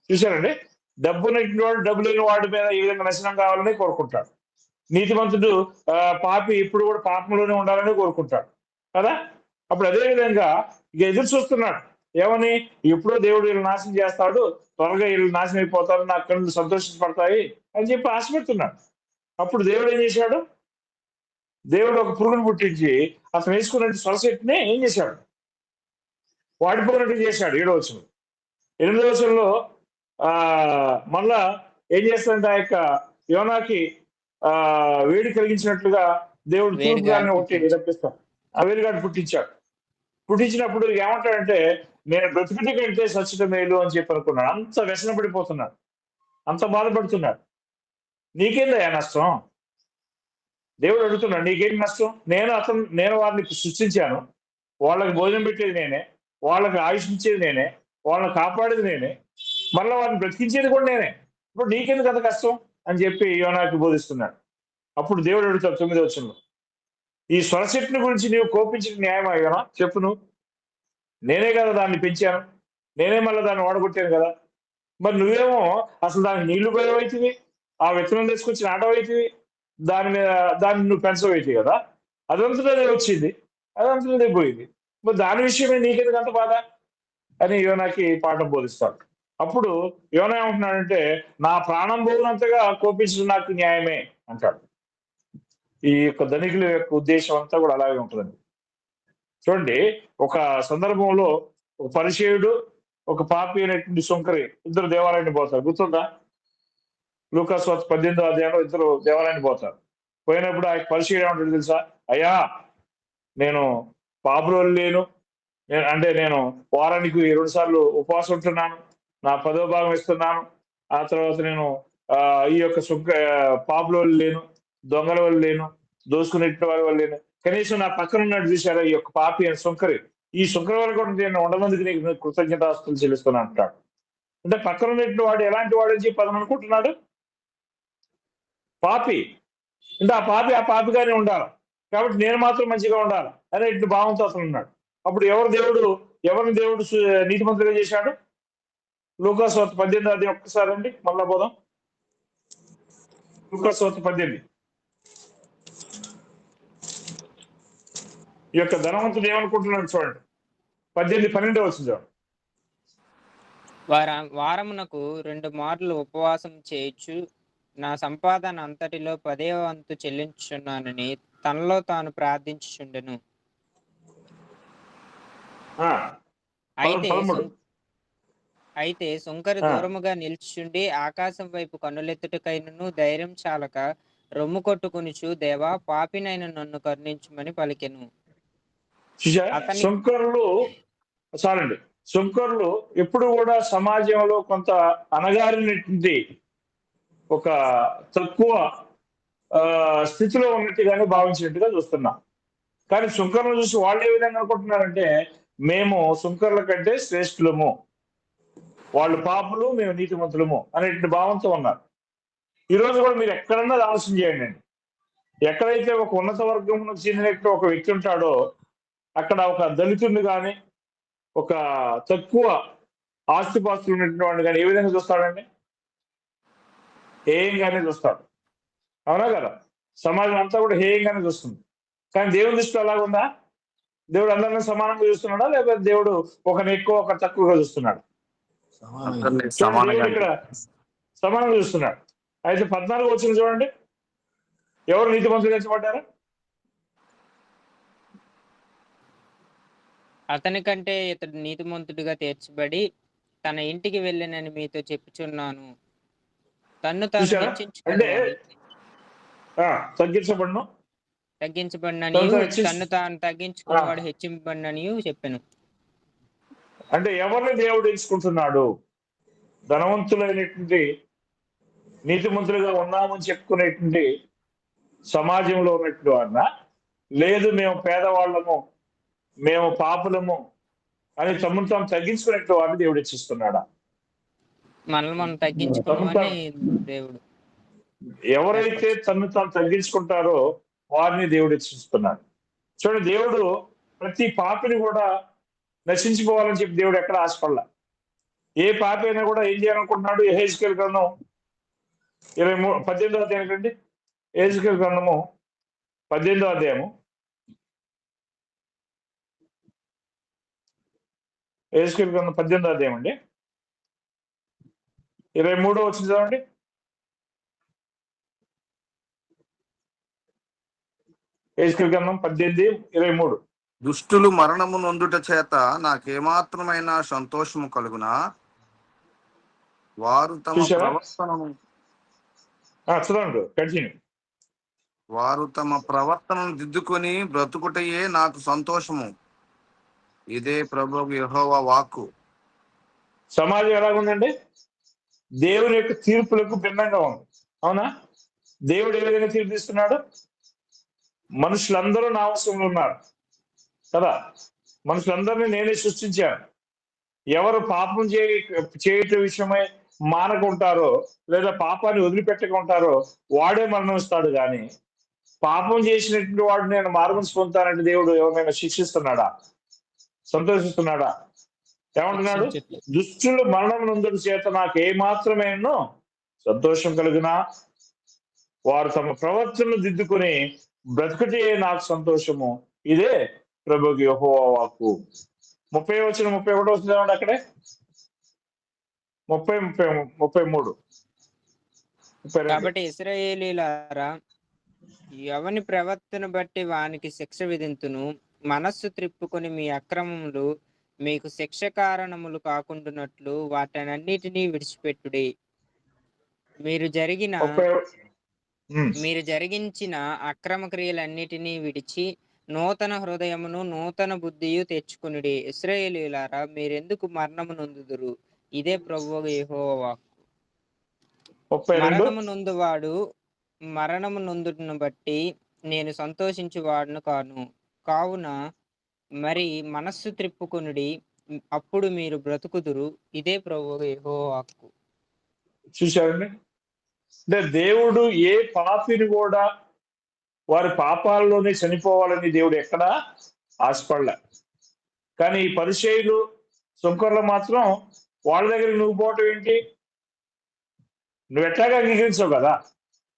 చూశారండి, డబ్బు నెట్టిన వాడు డబ్బు లేని వాడి మీద ఈ విధంగా నాశనం కావాలని కోరుకుంటాడు. నీతిమంతుడు పాపి ఇప్పుడు కూడా పాపంలోనే ఉండాలని కోరుకుంటాడు కదా. అప్పుడు అదే విధంగా ఇక ఎదురు చూస్తున్నాడు. ఏమని? ఎప్పుడో దేవుడు వీళ్ళు నాశనం చేస్తాడు, త్వరగా వీళ్ళు నాశనం అయిపోతారు, నా కళ్ళు సంతోషపడతాయి అని చెప్పి ఆశపెడుతున్నాడు. అప్పుడు దేవుడు ఏం చేశాడు? దేవుడు ఒక పురుగును పుట్టించి అతను వేసుకున్న సొరసెట్ని ఏం చేశాడు? వాడిపోయినట్టు చేశాడు. 7వ వచనం. 8వ వచనంలో మళ్ళా ఏం చేస్తాడంటే ఆ యొక్క యోనాకి వేడి కలిగించినట్లుగా దేవుడు తూర్పు గాలిని ఒకటి రప్పిస్తాడు. ఆ వేడిగాడు పుట్టించాడు. పుట్టించినప్పుడు ఏమంటాడంటే, నేను బ్రతికిటి కంటే సచ్చట మేలు అని చెప్పి అనుకున్నాడు. అంత వ్యసన పడిపోతున్నాడు, అంత బాధపడుతున్నాడు. నీకేందయ్యా నష్టం? దేవుడు అడుగుతున్నాడు, నీకేం నష్టం? నేను వారిని సృష్టించాను, వాళ్ళకి భోజనం పెట్టేది నేనే, వాళ్ళకి ఆయుష్ ఇచ్చేది నేనే, వాళ్ళని కాపాడేది నేనే, మళ్ళీ వారిని బ్రతికించేది కూడా నేనే. ఇప్పుడు నీకెందుకు అంత కష్టం అని చెప్పి యోనాకి బోధిస్తున్నాడు. అప్పుడు దేవుడు అడుగుతాడు 9వ వచనంలో, ఈ స్వరశక్తిని గురించి నీవు కోపించిన న్యాయమా యోనా? చెప్పు నువ్వు. నేనే కదా దాన్ని పెంచాను, నేనే మళ్ళీ దాన్ని ఓడగొట్టాను కదా. మరి నువ్వేమో అసలు దానికి నీళ్లు పోయవైతివి, ఆ విత్తనం తీసుకొచ్చి నాటవైతివి, దాన్ని నువ్వు పెంచవైతివి కదా. అదంతలోనే వచ్చింది, అదంతలోనే పోయింది, మరి దాని విషయమే నీకెందుకు అంత బాధ అని యోనాకి పాఠం బోధిస్తాడు. అప్పుడు యోనా ఏమంటున్నాడంటే, నా ప్రాణం పోగినంతగా కోపించడం నాకు న్యాయమే అంటాడు. ఈ యొక్క ధనికుల యొక్క ఉద్దేశం అంతా కూడా అలాగే ఉంటుందండి. చూడండి, ఒక సందర్భంలో ఒక పరిచయుడు, ఒక పాపి అనేటువంటి సుంకరి ఇద్దరు దేవాలయానికి పోతారు. గుర్తుందా? లూకాసు వార్త 18వ అధ్యాయంలో ఇద్దరు దేవాలయానికి పోతారు. పోయినప్పుడు ఆ పరిచయుడు ఏమంటాడు తెలుసా? అయ్యా, నేను పాపులో లేను, నేను వారానికి 2 సార్లు ఉపవాసం ఉంటున్నాను, నా 10వ భాగం ఇస్తున్నాను, ఆ తర్వాత నేను ఈ యొక్క పాపుల వల్ల లేను, దొంగల వల్ల లేను, దోసుకునే వారి వల్ల లేను, కనీసం నా పక్కన ఉన్నట్టు చూశారా ఈ యొక్క పాపి అని సుంకరి, ఈ సుంకరి వల్ల కూడా నేను ఉండమందుకు నీకు కృతజ్ఞతాస్తులు చెల్లిస్తున్నాను అంటాడు. అంటే పక్కన ఉన్నట్టు వాడు ఎలాంటి వాడు అని చెప్పి అతను అనుకుంటున్నాడు? పాపి. అంటే ఆ పాపిగానే ఉండాలి, కాబట్టి నేను మాత్రం మంచిగా ఉండాలి అనే భావంతో అతను ఉన్నాడు. అప్పుడు ఎవరిని దేవుడు నీతిమంతులుగా చేశాడు? లూకాసు వార్త 18వ అధ్యాయం ఒక్కసారి అండి, మళ్ళా పోదాం. లూకాసు వార్త 18. ఈ యొక్క ధనవంతుడు ఏమనుకుంటున్నాడు చూడండి. 18-12 వచ్చింది చూడండి. వారమునకు 2 మార్లు ఉపవాసం చేయొచ్చు, నా సంపాదన అంతటిలో 10వ వంతు చెల్లించుచున్నానని తనలో తాను ప్రార్థించుచుండెను. అయితే సుంకరి దూరముగా నిల్చుండి ఆకాశం వైపు కన్నులెత్తుటకైనను ధైర్యం చాలక రొమ్ము కొట్టుకునిచు, దేవా, పాపినైన నన్ను కరుణించుమని పలికెను. సుంకరులు ఎప్పుడు కూడా సమాజంలో కొంత అనగారినటువంటి ఒక తక్కువ స్థితిలో ఉన్నట్టుగానే భావించినట్టుగా చూస్తున్నాం. కానీ సుంకరులు చూసి వాళ్ళు ఏ విధంగా అనుకుంటున్నారంటే, మేము సుంకరుల కంటే శ్రేష్ఠులము, వాళ్ళు పాపులు, మేము నీతిమంతులము అనేటువంటి భావంతో ఉన్నారు. ఈరోజు కూడా మీరు ఎక్కడన్నా ఆలోచన చేయండి. ఎక్కడైతే ఒక ఉన్నత వర్గంలో చెందినట్టు ఒక వ్యక్తి ఉంటాడో అక్కడ ఒక దళితుడిని కానీ, ఒక తక్కువ ఆస్తిపాస్తులు ఉన్నటువంటి వాడిని కానీ ఏ విధంగా చూస్తాడండి? హేయంగానే చూస్తాడు, అవునా కదా? సమాజం అంతా కూడా హేయంగానే చూస్తుంది. కానీ దేవుని దృష్టిలో అలాగుందా? దేవుడు అందరినీ సమానంగా చూస్తున్నాడా, లేకపోతే దేవుడు ఒకరిని ఎక్కువ ఒకరు తక్కువగా చూస్తున్నాడు? ఇక్కడ సమానంగా చూస్తున్నాడు. అయితే 14 వచ్చింది చూడండి, ఎవరు నీతిమంతులు ఎంచబడ్డారు? అతని కంటే ఇతడు నీతిమంతుడిగా తీర్చబడి తన ఇంటికి వెళ్ళినని మీతో చెప్పుచున్నాను. తన్ను తాను తగ్గించబడినని తన్ను తాను తగ్గించుకున్నవాడు హెచ్చింపబడినని చెప్పాను. అంటే ఎవరిని దేవుడు ఎంచుకుంటున్నాడు? ధనవంతులైనటువంటి నీతిమంతులుగా ఉన్నామని చెప్పుకునేటువంటి సమాజంలో ఉన్నటువంటి వాడినా, లేదు మేము పేదవాళ్ళము, మేము పాపులము అని తమను తాము తగ్గించుకునేట్టు వాడిని దేవుడు హెచ్చిస్తున్నాడా? మనల్ని మనం తగ్గించుకోమని దేవుడు. ఎవరైతే తను తాను తగ్గించుకుంటారో వారిని దేవుడు హెచ్చిస్తున్నాడు. చూడండి, దేవుడు ప్రతి పాపిని కూడా నశించిపోవాలని చెప్పి దేవుడు ఎక్కడ ఆశపడలా. ఏ పాపి అయినా కూడా ఏం చేయాలనుకుంటున్నాడు? యెహెజ్కేలు గ్రంథం 18వ అధ్యాయం ఏంటండి? యెహెజ్కేలు గ్రంథము 18వ అధ్యాయము, యెహెజ్కేలు గ్రంథం 18వ అధ్యాయం అండి, 23వ వచనం చదవండి. యెహెజ్కేలు గ్రంథం 18:23. దుష్టులు మరణము నొందుట చేత నాకేమాత్రమైన సంతోషము కలుగునా? వారు తమ చూసారా? ప్రవర్తనను చదవండి, కంటిన్యూ. వారు తమ ప్రవర్తనను దిద్దుకొని బ్రతుకుటయే నాకు సంతోషము. ఇదే ప్రభువు యెహోవా వాక్కు. సమాజం ఎలాగుందండి? దేవుని యొక్క తీర్పులకు భిన్నంగా ఉంది. అవునా? దేవుడు ఏ విధంగా తీర్పు తీస్తున్నాడు? మనుషులందరూ నా అవసరంలో ఉన్నారు కదా. మనుషులందరినీ నేనే సృష్టించాను. ఎవరు పాపం చేయటం విషయమై మానకుంటారో లేదా పాపాన్ని వదిలిపెట్టకుంటారో వాడే మరణిస్తాడు. కానీ పాపం చేసినటువంటి వాడు నేను మార్గం పొందుతానంటే దేవుడు ఎవరైనా శిక్షిస్తున్నాడా? సంతోషిస్తున్నాడా? ఏమంటున్నాడు? దుష్టులు మరణం నొందుట చేత నాకు ఏమాత్రమేనో సంతోషం కలిగినా వారు తమ ప్రవర్తనను దిద్దుకుని బ్రతుకుటే నాకు సంతోషము. ఇదే ప్రభువుకి యెహోవా వాక్కు. 30వ వచనం 31వ వచనం అక్కడే 33. కాబట్టి ఇశ్రాయేలీయులారా, ఎవని ప్రవర్తన బట్టి వానికి శిక్ష విధింతును. మనస్సు త్రిప్పుకొని మీ అక్రమములు మీకు శిక్ష కారణములు కాకుండానట్లు వాటన్నిటినీ విడిచిపెట్టుడి. మీరు జరిగిన 30. మీరు జరిగించిన అక్రమ క్రియలన్నిటినీ విడిచి నూతన హృదయమును నూతన బుద్ధియు తెచ్చుకొనుడి. ఇశ్రాయేలీయులారా, మీరెందుకు మరణము నొందుదురు? ఇదే ప్రభువు యెహోవా వాక్కు. 32. మరణము నొందుటను బట్టి నేను సంతోషించువాడును కాను. కావున మరి మనస్సు త్రిప్పుకొనుడి, అప్పుడు మీరు బ్రతుకుదురు. ఇదే ప్రభువు యెహోవా వాక్కు. చూశారండి? అంటే దేవుడు ఏ పాపిని కూడా వారి పాపాల్లోనే చనిపోవాలని దేవుడు ఎక్కడా ఆశపడలే. కానీ ఈ పరిచయులు సుంకర్లు మాత్రం వాళ్ళ దగ్గరికి నువ్వు పోవటం ఏంటి? నువ్వు ఎట్లాగా అంగీకరించావు కదా.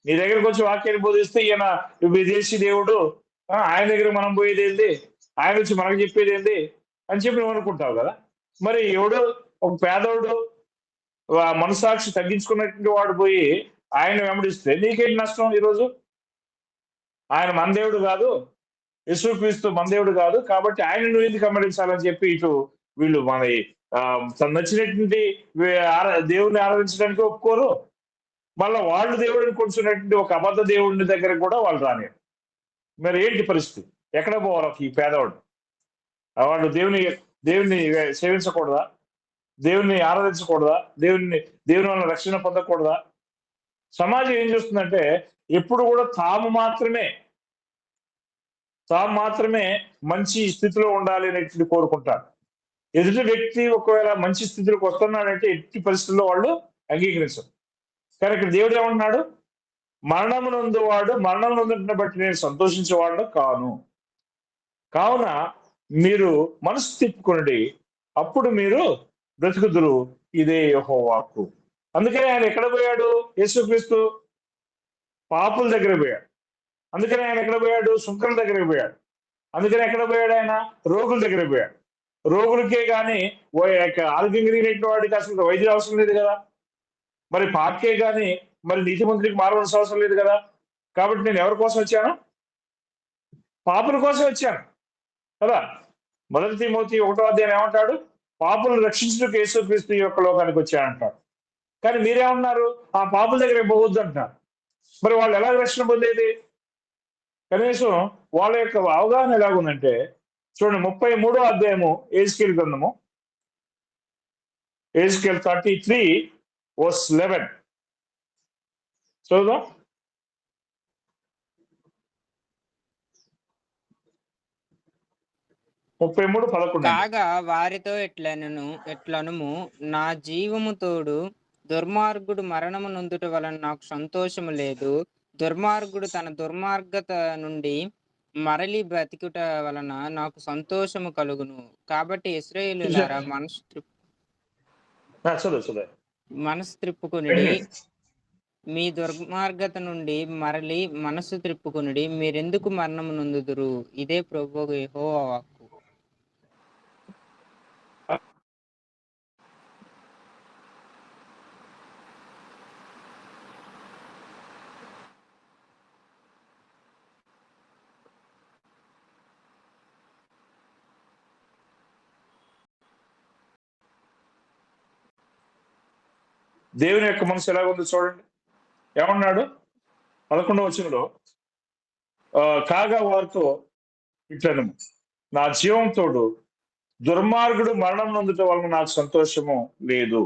నీ దగ్గరకు వచ్చి వాక్యాన్ని బోధిస్తే ఈయన విదేశీ దేవుడు, ఆయన దగ్గర మనం పోయేది ఏంది, ఆయన వచ్చి మనకు చెప్పేది ఏంది అని చెప్పి నువ్వు అనుకుంటావు కదా. మరి ఎవడు ఒక పేదోడు మనసాక్షి తగ్గించుకున్నటువంటి వాడు పోయి ఆయన వెంబడిస్తే నీకేంటి నష్టం? ఈరోజు ఆయన మన దేవుడు కాదు, యేసుక్రీస్తు మన దేవుడు కాదు, కాబట్టి ఆయన నువ్వు ఎందుకు వెంబడించాలని చెప్పి ఇటు వీళ్ళు మన తను నచ్చినటువంటి దేవుడిని ఆరాధించడానికి ఒప్పుకోరు. మళ్ళీ వాళ్ళు దేవుడిని కూర్చున్నటువంటి ఒక అబద్ధ దేవుడిని దగ్గర కూడా వాళ్ళు రాని. మరి ఏంటి పరిస్థితి? ఎక్కడ పోవాలి ఈ పేదవాడు? వాళ్ళు దేవుని సేవించకూడదా? దేవుని ఆరాధించకూడదా? దేవుని వల్ల రక్షణ పొందకూడదా? సమాజం ఏం చేస్తుందంటే ఎప్పుడు కూడా తాము మాత్రమే మంచి స్థితిలో ఉండాలి అని కోరుకుంటారు. ఎదుటి వ్యక్తి ఒకవేళ మంచి స్థితిలోకి వస్తున్నాడంటే ఎట్టి పరిస్థితుల్లో వాళ్ళు అంగీకరించరు. కానీ ఇక్కడ దేవుడు ఏమంటున్నాడు? మరణము నొందువాడు మరణం నొందుటను బట్టి నేను సంతోషించేవాడు కాను. కావున మీరు మనసు తిప్పుకోండి, అప్పుడు మీరు బ్రతుకుదురు. ఇదే యెహోవా వాక్కు. అందుకని ఆయన ఎక్కడ పోయాడు? యేసుక్రీస్తు పాపుల దగ్గర పోయాడు. అందుకని ఆయన ఎక్కడ పోయాడు? సుంకరుల దగ్గర పోయాడు. అందుకని ఎక్కడ పోయాడు? ఆయన రోగుల దగ్గర పోయాడు. రోగులకే కానీ ఆరోగ్యం కలిగినటువంటి వాడికి అసలు వైద్యులు అవసరం లేదు కదా. మరి పాపకే కానీ మరి నీతిమంతుడికి మారవలసిన అవసరం లేదు కదా. కాబట్టి నేను ఎవరి కోసం వచ్చాను? పాపుల కోసం వచ్చాను కదా. 1 తిమోతి 1వ అధ్యాయం ఏమంటాడు? పాపులను రక్షించుటకు యేసుక్రీస్తు ఈ యొక్క లోకానికి వచ్చాడంటాడు. కానీ మీరేమన్నారు? ఆ పాపుల దగ్గర పోవద్దు అంటున్నారు. మరి వాళ్ళు ఎలా రక్షణ పొందేది? కనీసం వాళ్ళ యొక్క అవగాహన ఎలాగుందంటే చూడండి, 33వ అధ్యాయము యెహెజ్కేలు గ్రంథము, యెహెజ్కేలు 33:11 చదువుదాం. 33:11. కాగా వారితో ఎట్లనుము, నా జీవము తోడు దుర్మార్గుడు మరణము నొందుట వలన నాకు సంతోషము లేదు. దుర్మార్గుడు తన దుర్మార్గత నుండి మరలి బ్రతికుట వలన నాకు సంతోషము కలుగును. కాబట్టి ఇశ్రాయేలులారా చదువు చదువు. మనసు త్రిప్పుకొనుడి. మీ దుర్మార్గత నుండి మరలి మనస్సు త్రిప్పుకొనుడి. మీరెందుకు మరణము నొందుదురు? ఇదే ప్రభువు యెహోవా వాక్కు. దేవుని యొక్క మనసు ఎలా ఉందో చూడండి. ఏమన్నాడు 11వ వచనంలో, కాగా వారితో ఇట్లను, నా జీవం తోడు దుర్మార్గుడు మరణం నొందుట వలన నాకు సంతోషము లేదు.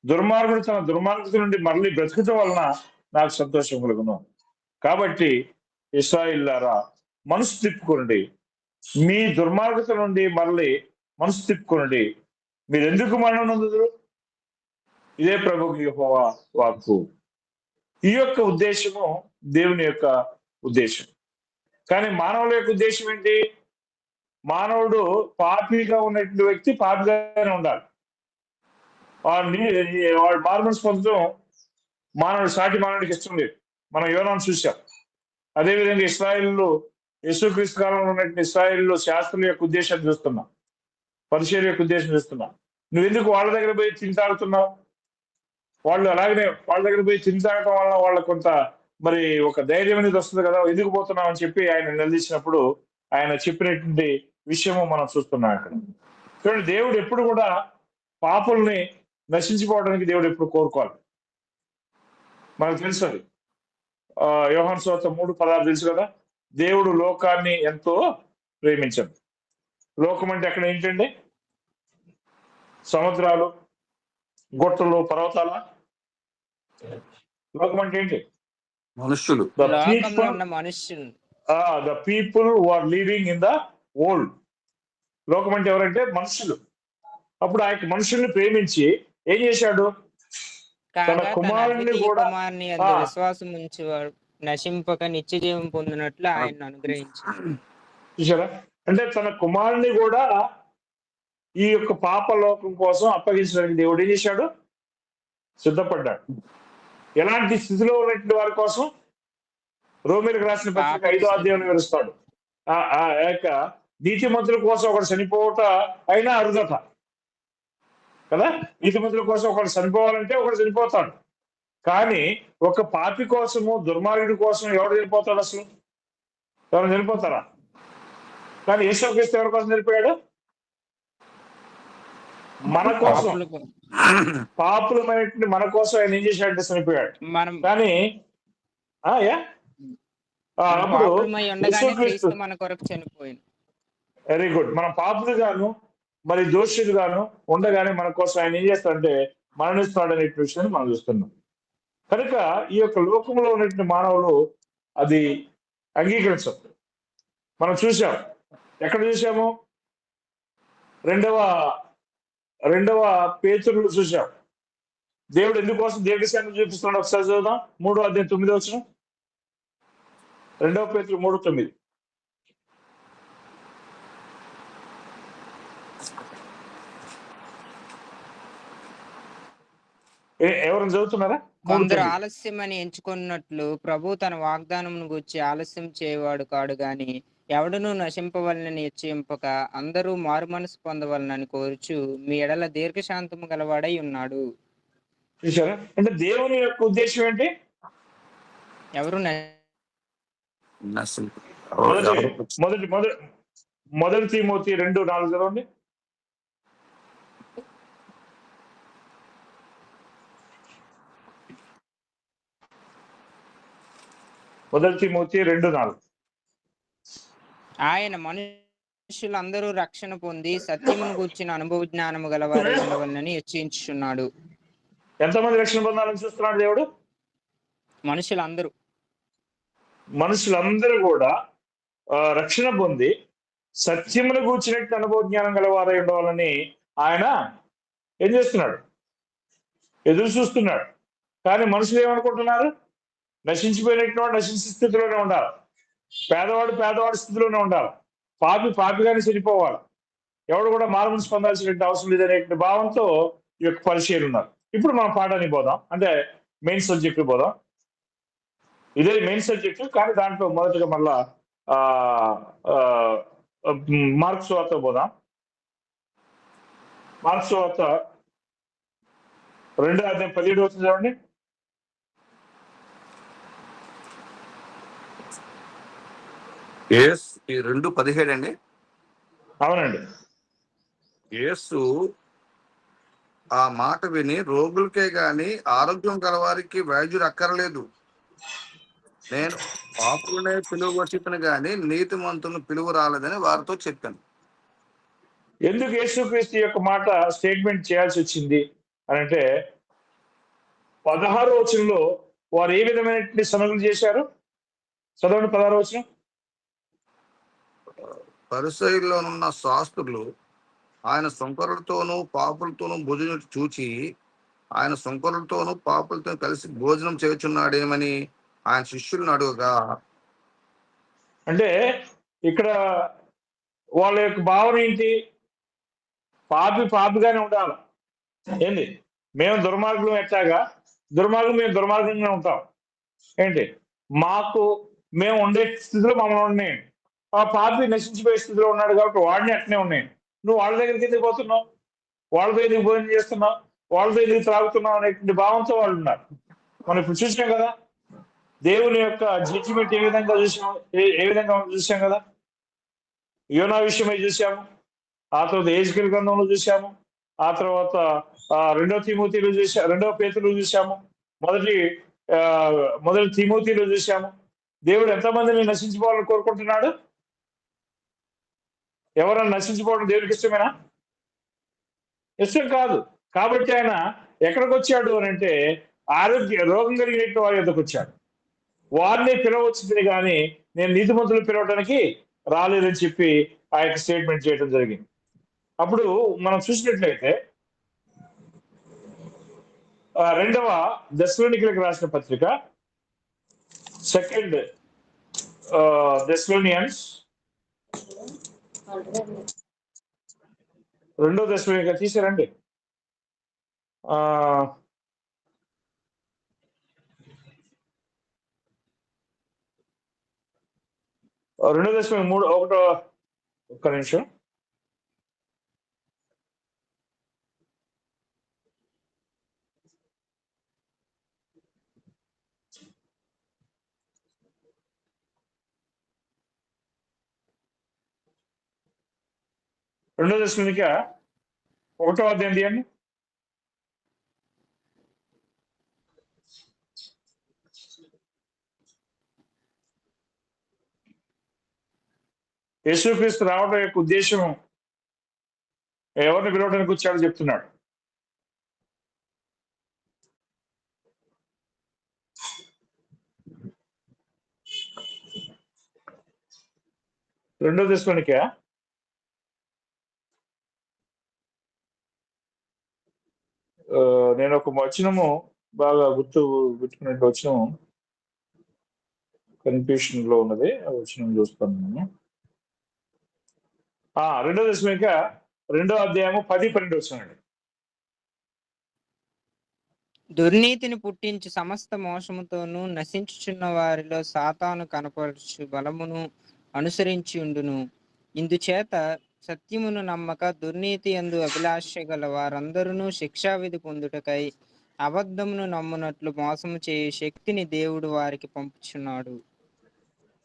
దుర్మార్గుడు తన దుర్మార్గత నుండి మరలి బ్రతుకుట వలన నాకు సంతోషం కలుగును. కాబట్టి ఇశ్రాయేలులారా మనసు తిప్పుకొనండి. మీ దుర్మార్గత నుండి మరలి మనసు తిప్పుకొనండి. మీరు ఎందుకు మరణం నొందుదురు? ఇదే ప్రభువు యెహోవా వాక్కు. ఈ యొక్క ఉద్దేశము దేవుని యొక్క ఉద్దేశం. కానీ మానవుల యొక్క ఉద్దేశం ఏంటి? మానవుడు పాపిగా ఉన్నటువంటి వ్యక్తి పాపిగానే ఉండాలి. వాడు మారుమనసు పొందడం మానవుడు సాటి మానవుడికి ఇష్టం లేదు. మనం యోనాను చూసాం. అదేవిధంగా ఇశ్రాయేలు యేసుక్రీస్తు కాలంలో ఉన్నటువంటి ఇశ్రాయేలు శాస్త్రుల యొక్క ఉద్దేశాన్ని చూస్తున్నాం, పరిచర్య యొక్క ఉద్దేశం చూస్తున్నాం. నువ్వు ఎందుకు వాళ్ళ దగ్గర పోయి తింటాడుతున్నావు? వాళ్ళు అలాగనే వాళ్ళ దగ్గర పోయి తింటాడటం వల్ల వాళ్ళ కొంత మరి ఒక ధైర్యం అనేది వస్తుంది కదా, ఎందుకు పోతున్నాం అని చెప్పి ఆయన నిలదీసినప్పుడు ఆయన చెప్పినటువంటి విషయము మనం చూస్తున్నాం అక్కడ. చూడండి, దేవుడు ఎప్పుడు కూడా పాపుల్ని నశించిపోవడానికి దేవుడు ఎప్పుడు కోరుకోవాలి. మనకు తెలుసు అది. యోహాను సువార్త 3:16 తెలుసు కదా, దేవుడు లోకాన్ని ఎంతో ప్రేమించాడు. లోకం అంటే అక్కడ ఏంటండి? సముద్రాలు, గుట్టలు, పర్వతాల. లోకం అంటే ఏంటి? మనుషులు. The people who are living in the world. లోకం అంటే ఎవరంటే మనుషులు. అప్పుడు ఆ యొక్క మనుషుల్ని ప్రేమించి ఏం చేశాడు? తన కుమారుని కూడా విశ్వాసం ఉంచేవాడు నశింపక నిత్య జీవం పొందినట్లు ఆయన అనుగ్రహించాడు. చూసారా? అంటే తన కుమారుని కూడా ఈ యొక్క పాప లోకం కోసం అప్పగించడానికి దేవుడు ఏం చేశాడు? సిద్ధపడ్డాడు. ఎలాంటి స్థితిలో ఉన్నటువంటి వారి కోసం? రోమీలకు రాసిన పత్రిక 5వ అధ్యాయంలో వివరిస్తాడు. ఆ యొక్క నీతిమంతుల కోసం ఒకడు చనిపోవట అయినా అరుదత కదా. నీతిమంతుల కోసం ఒకడు చనిపోవాలంటే ఒకడు చనిపోతాడు. కానీ ఒక పాపి కోసము, దుర్మార్గుడి కోసం ఎవడు చనిపోతాడు? అసలు ఎవరు చనిపోతారా? కానీ యేసుక్రీస్తు ఎవరి కోసం చనిపోయాడు? మన కోసం, పాపులమైనటువంటి మన కోసం ఆయన ఏం చేశాడంటే చనిపోయాడు. కానీ అప్పుడు వెరీ గుడ్. మనం పాపులుగాను మరి దోషులుగాను ఉండగానే మన కోసం ఆయన ఏం చేస్తాడంటే మరణిస్తాడు అనే విషయాన్ని మనం చూస్తున్నాం. కనుక ఈ యొక్క లోకంలో ఉన్నటువంటి మానవులు అది అంగీకరించం. మనం చూసాం. ఎక్కడ చూసాము? రెండవ పేతురులో చూసాం. దేవుడు ఎందుకోసం దీర్ఘశాంతం చూపిస్తున్నాడు ఒకసారి చూద్దాం. 3వ అధ్యాయం 9వ వచనం. 2 పేతురు 3:9. ఎవరైనా చదువుతున్నారా? కొందరు ఆలస్యమని ఎంచుకున్నట్లు ప్రభు తన వాగ్దానం గురించి ఆలస్యం చేయవాడు కాడు గాని ఎవడును నశింపవలనని హెచ్చరింపక అందరూ మారు మనసు పొందవలనని కోరుచు మీ ఎడల దీర్ఘశాంతము గలవాడై ఉన్నాడు. చూసారా? అంటే దేవుని యొక్క ఉద్దేశం ఏంటి? ఎవరు మొదటి తిమోతి 2:4 చదవండి. మొదటి తిమోతి 2:4. ఆయన మనుషులందరూ రక్షణ పొంది సత్యమును గూర్చిన అనుభవ జ్ఞానము గలవారై ఉండవలనని హెచ్చరించుచున్నాడు. ఎంతమంది రక్షణ పొందాలని చూస్తున్నాడు దేవుడు? మనుషులందరూ కూడా రక్షణ పొంది సత్యమును గూర్చినట్టు అనుభవ జ్ఞానం గలవారై ఉండవాలని ఆయన ఏం చేస్తున్నాడు? ఎదురు చూస్తున్నాడు. కానీ మనుషులు ఏమనుకుంటున్నారు? నశించిపోయినటువంటి నశించే స్థితిలోనే ఉండాలి, పేదవాడు పేదవాడి స్థితిలోనే ఉండాలి, పాపి పాపిగానే చనిపోవాలి, ఎవడు కూడా మారుమనసు పొందాల్సిన అవసరం లేదనే భావంతో ఈ యొక్క పరిచయాలు ఉన్నారు. ఇప్పుడు మనం పాఠానికి పోదాం, అంటే మెయిన్ సబ్జెక్ట్ పోదాం. ఇదే మెయిన్ సబ్జెక్ట్, కానీ దాంట్లో మొదటగా మళ్ళా ఆ మార్క్స్ వార్త పోదాం. మార్క్స్ వార్త 2:17 అవుతుంది చూడండి. ఈ 2:17 అండి. అవునండి. యేసు ఆ మాట విని, రోగులకే గాని ఆరోగ్యం గలవారికి వైద్యుడు అక్కర్లేదు, నేను పాపులనే పిలువచ్చును గాని నీతిమంతులను పిలువ రాలేదని వారితో చెప్పాను. ఎందుకు యేసుక్రీస్తు యొక్క మాట స్టేట్మెంట్ చేయాల్సి వచ్చింది అని అంటే, 16వ వచనంలో వారు ఏ విధమైనటువంటి సనుగులు చేశారు? చదవండి 16వ వచనం. పరిసయ్యుల్లో ఉన్న శాస్త్రులు ఆయన సుంకరులతోనూ పాపులతోనూ భోజనం చూచి, ఆయన సుంకరులతోనూ పాపులతో కలిసి భోజనం చేయుచున్నాడేమని ఆయన శిష్యులను అడుగగా, అంటే ఇక్కడ వాళ్ళ యొక్క భావన ఏంటి? పాపి పాపిగానే ఉండాలి. ఏంటి? మేము దుర్మార్గులం ఎట్లాగా, మేము దుర్మార్గంగా ఉంటాం. ఏంటి? మాకు మేము ఉండే స్థితిలో మమ్మల్ని ఉన్నాయి. ఆ పాపి నశించిపోయే స్థితిలో ఉన్నాడు కాబట్టి వాడిని అట్నే ఉన్నాయి. నువ్వు వాళ్ళ దగ్గరికి ఎందుకు పోతున్నావు? వాళ్ళతో ఎందుకు భోజనం చేస్తున్నావు? వాళ్ళతో ఎందుకు త్రాగుతున్నావు అనేటువంటి భావంతో వాళ్ళు ఉన్నారు. మనం ఇప్పుడు చూసాం కదా, దేవుని యొక్క జడ్జిమెంట్ ఏ విధంగా చూసాం, ఏ విధంగా చూసాం కదా. యోనా విషయమై చూసాము, ఆ తర్వాత యెహెజ్కేలు గ్రంథంలో చూసాము, ఆ తర్వాత 2వ తిమోతిలో చూసాము, 2వ పేతురులో చూసాము, మొదటి తిమోతిలో చూసాము. దేవుడు ఎంతమందిని నశించుకోవాలని కోరుకుంటున్నాడు? ఎవరన్నా నశించుకోవడం దేవుడికి ఇష్టమేనా? ఇష్టం కాదు. కాబట్టి ఆయన ఎక్కడికి వచ్చాడు అని అంటే, రోగం కలిగిన వారి యొద్దకు వచ్చాడు. వారిని పిలవచ్చింది కానీ నేను నీతిమంతులు పిలవడానికి రాలేదని చెప్పి ఆ యొక్క స్టేట్మెంట్ చేయడం జరిగింది. అప్పుడు మనం చూసినట్లయితే 2వ దెస్సలోనికీయులకు రాసిన పత్రిక, 2 దెస్సలోనియన్స్, 2వ దెస్సలోనిక తీసారండి. 2వ దెస్సలోనిక 3:1 ఒక్క నిమిషం. రెండో దశలోనిక 1వ అధ్యాయం తీయండి. యేసుక్రీస్తు రావడం యొక్క ఉద్దేశం ఎవరిని పిలవడానికి వచ్చాడో చెప్తున్నాడు. రెండో దశలోనిక నేను ఒక వచనము బాగా గుర్తుకునే వచనం కన్ఫ్యూషన్ లో ఉన్నది, ఆ వచనం చూస్తాను నేను. రెండో దశలోనిక 2వ అధ్యాయము 10-12 వచనండి. దుర్నీతిని పుట్టించి సమస్త మోసముతోనూ నశించుచున్న వారిలో సాతాను కనపరచు బలమును అనుసరించి ఉండును. ఇందుచేత సత్యమును నమ్మక దుర్నీతి యందు అభిలాష గల వారందరూ శిక్షావిధి పొందుటకై అబద్ధమును నమ్మునట్లు మోసము చేయు శక్తిని దేవుడు వారికి పంపుచున్నాడు.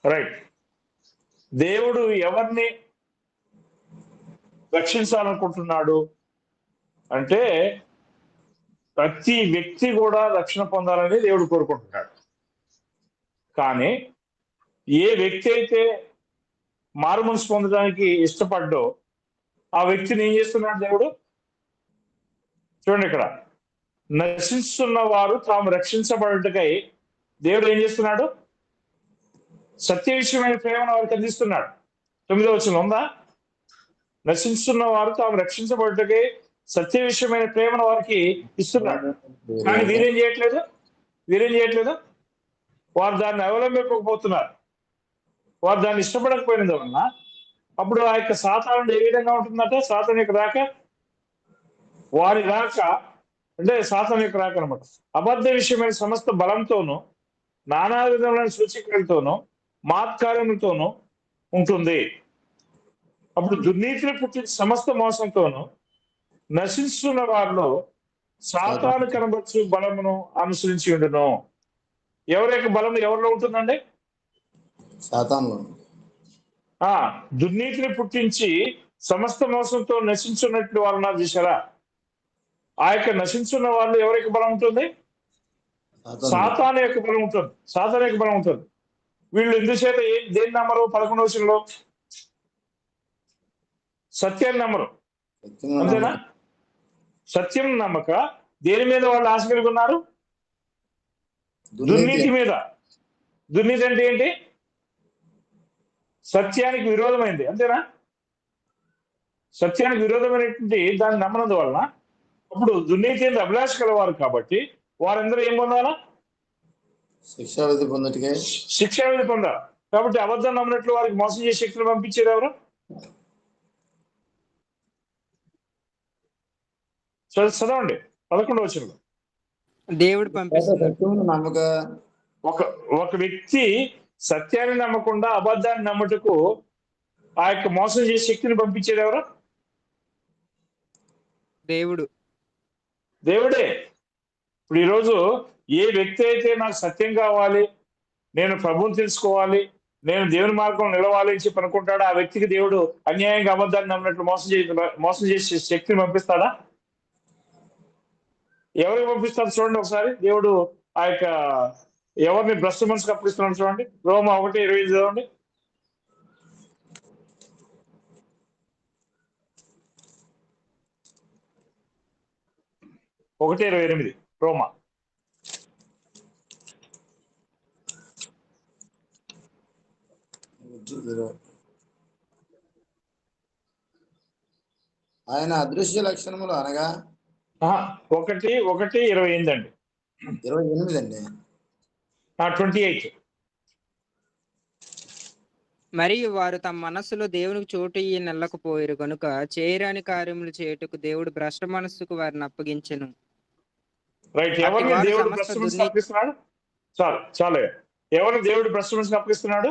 రైట్. దేవుడు ఎవరిని రక్షించాలనుకుంటున్నాడు అంటే, ప్రతి వ్యక్తి కూడా రక్షణ పొందాలని దేవుడు కోరుకుంటున్నాడు. కానీ ఏ వ్యక్తి అయితే మారు మనసు పొందడానికి ఇష్టపడ్డో ఆ వ్యక్తిని ఏం చేస్తున్నాడు దేవుడు? చూడండి, ఇక్కడ నశిస్తున్న వారు తాము రక్షించబడటకై దేవుడు ఏం చేస్తున్నాడు? సత్య విషయమైన ప్రేమను వారికి అందిస్తున్నాడు. 9వ వచనం ఉందా? నశిస్తున్న వారు తాము రక్షించబడటకై సత్య విషయమైన ప్రేమను వారికి ఇస్తున్నాడు. కానీ వీరేం చేయట్లేదు. వారు దాన్ని అవలంబించకపోతున్నారు. వారు దాన్ని ఇష్టపడకపోయినందు వలన అప్పుడు ఆ యొక్క సాతాను ఏ విధంగా ఉంటుందంటే, సాతాను యొక్క రాక వారి రాక అంటే సాతాను యొక్క రాక అనమాట. అబద్ధ విషయమైన సమస్త బలంతోనూ, నానా విధమైన సూచికలతోనూ, మాత్కార్యములతోనూ ఉంటుంది. అప్పుడు దుర్నీతిని పుట్టిన సమస్త మోసంతోనూ నశిస్తున్న వారిలో సాతాను కనబచ్చు బలమును అనుసరించి ఉండును. ఎవరి యొక్క బలం ఎవరిలో ఉంటుందండి? సాతానులో. దుర్నీతిని పుట్టించి సమస్త మోసంతో నశించున్నట్లు వారు ఉన్నారు చూసారా? ఆ యొక్క నశించున్న వాళ్ళు ఎవరి యొక్క బలం ఉంటుంది? సాతాను యొక్క బలం ఉంటుంది. వీళ్ళు ఎందుచేత దేన్ని నమ్మరు? 11వ వచనంలో సత్యాన్ని నమ్మరు. అంతేనా? సత్యం నమ్మక దేని మీద వాళ్ళు ఆశ కలిగి ఉన్నారు? దుర్నీతి మీద. దుర్నీతి అంటే ఏంటి? సత్యానికి విరోధమైంది. అంతేనా? సత్యానికి విరోధమైనటువంటి దాన్ని నమ్మనందు వలన అప్పుడు దుర్నీతి అంటే అభిలాష కలవారు కాబట్టి వారందరూ ఏం పొందాలా? శిక్షావిధి పొందాలి. కాబట్టి అబద్ధం నమ్మినట్లు వారికి మోసం చేసే శక్తులు పంపించేది ఎవరు? చదవండి 11వ వచనంలో. దేవుడు పంపిస్తున్నాడు. ఒక వ్యక్తి సత్యాన్ని నమ్మకుండా అబద్ధాన్ని నమ్మటకు ఆ యొక్క మోసం చేసే శక్తిని పంపించేది ఎవరు? దేవుడే. ఇప్పుడు ఈరోజు ఏ వ్యక్తి అయితే నాకు సత్యం కావాలి, నేను ప్రభువుని తెలుసుకోవాలి, నేను దేవుని మార్గంలో నిలవాలి అని చెప్పి అనుకుంటాడో ఆ వ్యక్తికి దేవుడు అన్యాయంగా అబద్ధాన్ని నమ్మినట్లు మోసం చేసే శక్తిని పంపిస్తాడా? ఎవరికి పంపిస్తాడు చూడండి ఒకసారి. దేవుడు ఆ యొక్క ఎవరిని భ్రష్ట మనసుకు అప్పగిస్తున్నాడు చూడండి. రోమా 1:25 చదవండి. 1:28 రోమా. ఆయన అదృశ్య లక్షణములు అనగా 1:28 అండి. 28 అండి. 28. మరియు వారు తమ మనస్సులో దేవునికి చోటు నెల్లకపోయారు కనుక చేయరాని కార్యములు చేయుటకు దేవుడు భ్రష్ట మనస్సుకు వారిని అప్పగించెను. రైట్. ఎవరిని దేవుడు భ్రష్ట మనసుకు అప్పగిస్తున్నాడు? చాలే. ఎవరిని దేవుడు భ్రష్ట మనసుకు అప్పగిస్తున్నాడు?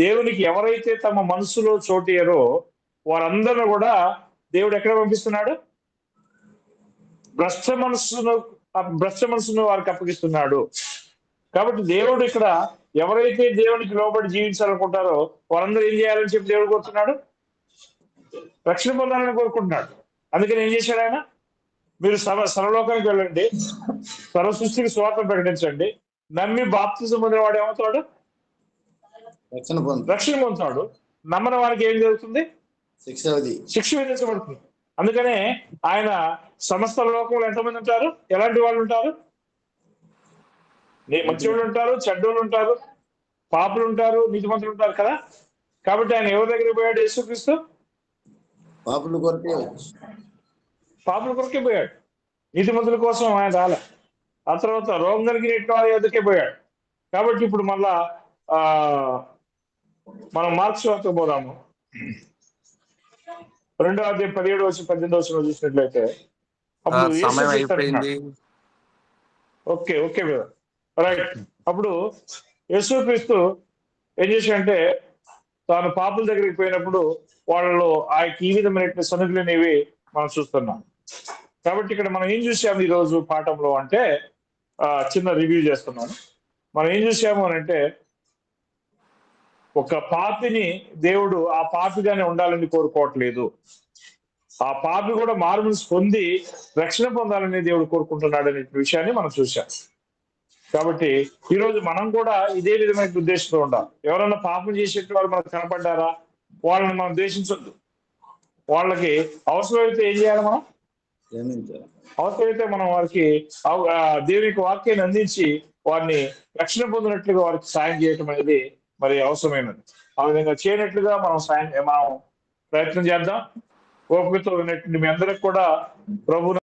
దేవునికి ఎవరైతే తమ మనసులో చోటియరో వారందరూ కూడా దేవుడు ఎక్కడ పంపిస్తున్నాడు? భ్రష్ట మనసును వారికి అప్పగిస్తున్నాడు. కాబట్టి దేవుడు ఇక్కడ ఎవరైతే దేవునికి లోబడి జీవించాలనుకుంటారో వారందరూ ఏం చేయాలని చెప్పి దేవుడు కోరుతున్నాడు? రక్షణ పొందాలని కోరుకుంటున్నాడు. అందుకని ఏం చేశాడు ఆయన? మీరు సర్వలోకానికి వెళ్ళండి, సర్వ సృష్టికి సువార్త ప్రకటించండి, నమ్మి బాప్తిజం పొందిన వాడు ఏమవుతాడు? రక్షణ పొందుతాడు. నమ్మని వారికి ఏం జరుగుతుంది? శిక్ష విధించబడుతుంది. అందుకనే ఆయన సమస్త లోకంలో ఎంతమంది ఉంటారు? ఎలాంటి వాళ్ళు ఉంటారు? మంచి వాళ్ళు ఉంటారు, చెడ్డోళ్ళు ఉంటారు, పాపులు ఉంటారు, నీతిమంతులు ఉంటారు కదా. కాబట్టి ఆయన ఎవరి దగ్గర పోయాడు? యేసుక్రీస్తు పాపుల కొరకే పోయాడు. నీతిమంతుల కోసం ఆయన రాలే. ఆ తర్వాత రోగం కలిగిన వారి ఎదుకే పోయాడు. కాబట్టి ఇప్పుడు మళ్ళా మనం మార్క్స్ వార్త పోదాము. 2వ అధ్యాయం 17-18 చూసినట్లయితే ఓకే రైట్. అప్పుడు యేసుక్రీస్తు ఏం చేశాడంటే తాను పాపుల దగ్గరికి పోయినప్పుడు వాళ్ళలో ఆ ఈ విధమైన సన్నిధులు అనేవి మనం చూస్తున్నాం. కాబట్టి ఇక్కడ మనం ఏం చూసాము ఈరోజు పాఠంలో అంటే చిన్న రివ్యూ చేస్తున్నాను. మనం ఏం చూసాము అని అంటే ఒక పాపిని దేవుడు ఆ పాపిగానే ఉండాలని కోరుకోవట్లేదు. ఆ పాపి కూడా మారుమనసు పొంది రక్షణ పొందాలని దేవుడు కోరుకుంటున్నాడు అనే విషయాన్ని మనం చూసాం. కాబట్టి ఈరోజు మనం కూడా ఇదే విధమైన ఉద్దేశంతో ఉండాలి. ఎవరన్నా పాపం చేసేట వాళ్ళు మనకు కనపడ్డారా, వాళ్ళని మనం ద్వేషించొద్దు. వాళ్ళకి అవసరమైతే ఏం చేయాలి? మనం అవసరమైతే మనం వారికి దేవునికి వాక్యాన్ని అందించి వారిని రక్షణ పొందినట్లుగా వారికి సాయం చేయటం అనేది మరి అవసరమైనది. ఆ విధంగా చేయనట్లుగా మనం ప్రయత్నం చేద్దాం. ఓపికతో ఉన్నట్టు మీ అందరికి కూడా ప్రభు